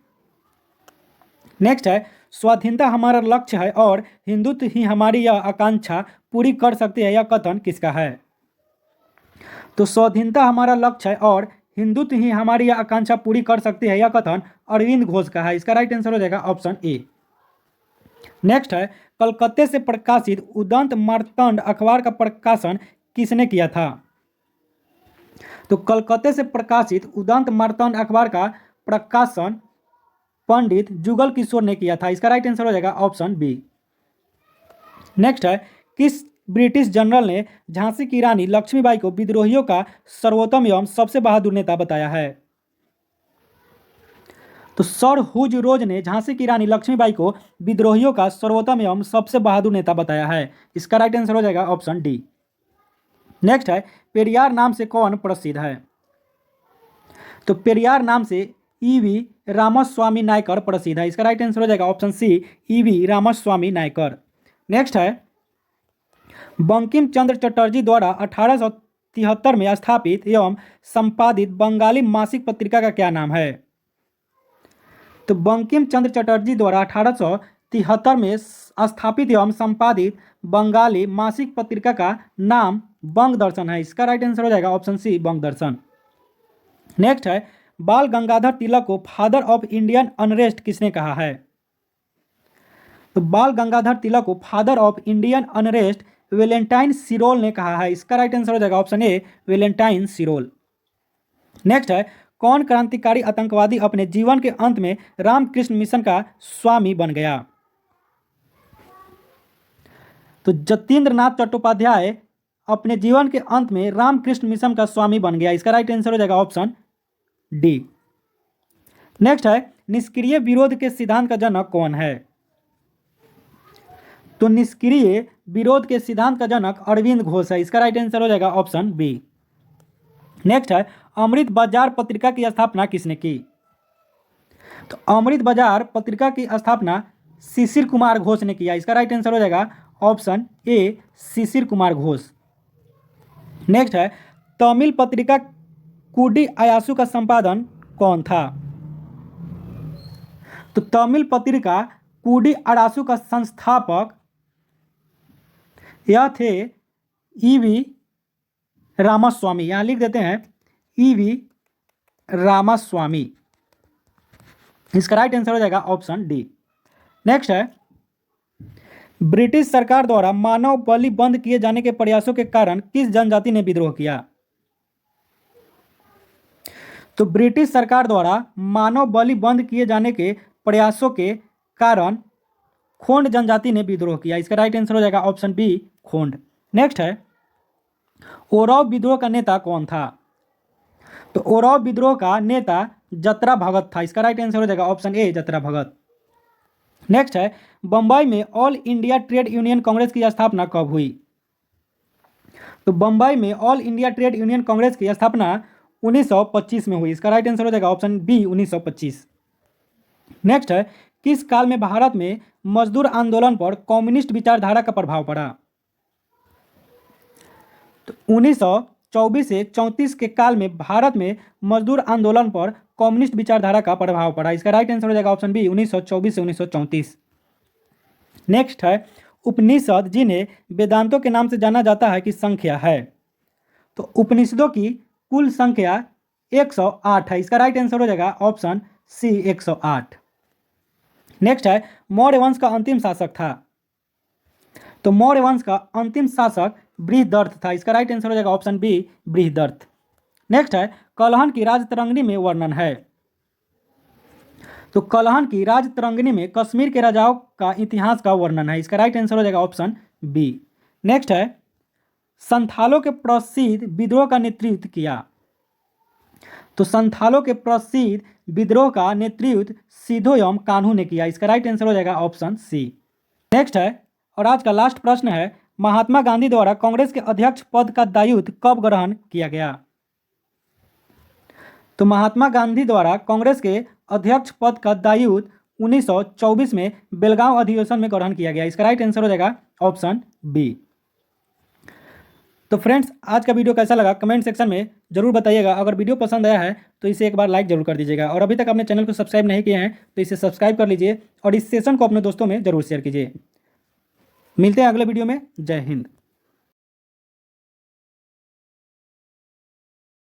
नेक्स्ट है स्वाधीनता हमारा लक्ष्य है और हिंदुत्व ही हमारी यह आकांक्षा पूरी कर सकती है, यह कथन किसका है? तो स्वाधीनता हमारा लक्ष्य है और हिंदुत्व ही हमारी यह आकांक्षा पूरी कर सकती है, यह कथन अरविंद घोष का है। इसका राइट आंसर हो जाएगा ऑप्शन ए। नेक्स्ट है कलकत्ते से प्रकाशित उदंत मार्तंड अखबार का प्रकाशन किसने किया था? तो कलकत्ते से प्रकाशित उदंत मार्तंड अखबार का प्रकाशन पंडित जुगल किशोर ने किया था। इसका राइट आंसर हो जाएगा ऑप्शन बी। नेक्स्ट है किस ब्रिटिश जनरल ने झांसी की रानी लक्ष्मीबाई को विद्रोहियों का सर्वोत्तम एवं सबसे बहादुर नेता बताया है? तो सर हुज रोज ने झांसी की रानी लक्ष्मीबाई को विद्रोहियों का सर्वोत्तम एवं सबसे बहादुर नेता बताया है। इसका राइट आंसर हो जाएगा ऑप्शन डी। नेक्स्ट है पेरियार नाम से कौन प्रसिद्ध है? तो पेरियार नाम से ईवी रामास्वामी नायकर प्रसिद्ध है। इसका राइट आंसर हो जाएगा option C E V Ramaswamy Naicker. Next है बंकिम चंद्र चटर्जी द्वारा 1873 में स्थापित एवं संपादित बंगाली मासिक पत्रिका का क्या नाम है? तो बंकिम चंद्र चटर्जी द्वारा 1873 में स्थापित एवं संपादित बंगाली मासिक पत्रिका का नाम बंग दर्शन है। इसका राइट आंसर हो जाएगा ऑप्शन सी बंग दर्शन। नेक्स्ट है बाल गंगाधर तिलक को फादर ऑफ इंडियन अनरेस्ट किसने कहा है? तो बाल गंगाधर तिलक को father of Indian unrest Valentine Chirol ने कहा है। इसका राइट आंसर हो जाएगा option A Valentine Chirol. Next है कौन क्रांतिकारी आतंकवादी अपने जीवन के अंत में रामकृष्ण मिशन का स्वामी बन गया? तो जतीन्द्रनाथ चट्टोपाध्याय अपने जीवन के अंत में रामकृष्ण मिशन का स्वामी बन गया। इसका राइट आंसर हो जाएगा ऑप्शन डी। नेक्स्ट है निष्क्रिय विरोध के सिद्धांत का जनक कौन है? तो निष्क्रिय विरोध के सिद्धांत का जनक अरविंद घोष है। इसका राइट आंसर हो जाएगा ऑप्शन बी। नेक्स्ट है अमृत बाजार पत्रिका की स्थापना किसने की? तो अमृत बाजार पत्रिका की स्थापना शिशिर कुमार घोष ने किया। इसका राइट आंसर हो जाएगा ऑप्शन ए शिशिर कुमार घोष। नेक्स्ट है तमिल पत्रिका कूडी अयासु का संपादन कौन था? तो तमिल पत्रिका कूडी अयासु का संस्थापक यह थे ईवी रामास्वामी। यहां लिख देते हैं ईवी रामास्वामी। इसका राइट आंसर हो जाएगा ऑप्शन डी। नेक्स्ट है ब्रिटिश सरकार द्वारा मानव बलि बंद किए जाने के प्रयासों के कारण किस जनजाति ने विद्रोह किया? तो ब्रिटिश सरकार द्वारा मानव बलि बंद किए जाने के प्रयासों के कारण खोंड जनजाति ने विद्रोह किया। इसका राइट आंसर हो जाएगा ऑप्शन बी खोंड। नेक्स्ट है ओराव विद्रोह का नेता कौन था? तो ओराव विद्रोह का नेता जतरा भगत था। इसका राइट आंसर हो जाएगा ऑप्शन ए जतरा भगत। नेक्स्ट है बंबई में all India trade union Congress की स्थापना कब हुई? तो बंबई में all India trade union Congress की स्थापना 1925 में हुई। इसका राइट आंसर हो जाएगा ऑप्शन बी 1925। नेक्स्ट है किस काल में भारत में मजदूर आंदोलन पर कम्युनिस्ट विचारधारा का प्रभाव पड़ा? तो 1924 से 34 के काल में भारत में मजदूर आंदोलन पर कम्युनिस्ट विचारधारा का प्रभाव पड़ा। इसका राइट आंसर हो जाएगा ऑप्शन बी 1924 से 1934। नेक्स्ट है उपनिषद जिन्हें वेदांतों के नाम से जाना जाता है की संख्या है? तो उपनिषदों की कुल संख्या 108 है। इसका राइट आंसर हो जाएगा ऑप्शन सी 108। नेक्स्ट है मौर्य वंश का अंतिम शासक था? तो मौर्य वंश का अंतिम शासक बृहदर्थ था। इसका राइट आंसर हो जाएगा ऑप्शन बी बृहदर्थ। नेक्स्ट है कलहन की राजतरंगिणी में वर्णन है? तो कलहन की राजतरंगिणी में कश्मीर के राजाओं का इतिहास का वर्णन है। इसका राइट आंसर हो जाएगा ऑप्शन बी। नेक्स्ट है संथालों के प्रसिद्ध विद्रोह का नेतृत्व किया? तो संथालों के प्रसिद्ध विद्रोह का नेतृत्व सिद्धोयम कान्हू ने किया। इसका राइट आंसर हो जाएगा ऑप्शन सी। नेक्स्ट है और आज का लास्ट प्रश्न है महात्मा गांधी द्वारा कांग्रेस के अध्यक्ष पद का दायित्व कब ग्रहण किया गया? तो महात्मा गांधी द्वारा कांग्रेस के अध्यक्ष पद का दायित्व 1924 में बेलगांव अधिवेशन में ग्रहण किया गया। इसका राइट आंसर हो जाएगा ऑप्शन बी। तो फ्रेंड्स आज का वीडियो कैसा लगा कमेंट सेक्शन में जरूर बताइएगा। अगर वीडियो पसंद आया है तो इसे एक बार लाइक जरूर कर दीजिएगा और अभी तक अपने चैनल को सब्सक्राइब नहीं किए हैं तो इसे सब्सक्राइब कर लीजिए और इस सेशन को अपने दोस्तों में जरूर शेयर कीजिए। मिलते हैं अगले वीडियो में। जय हिंद।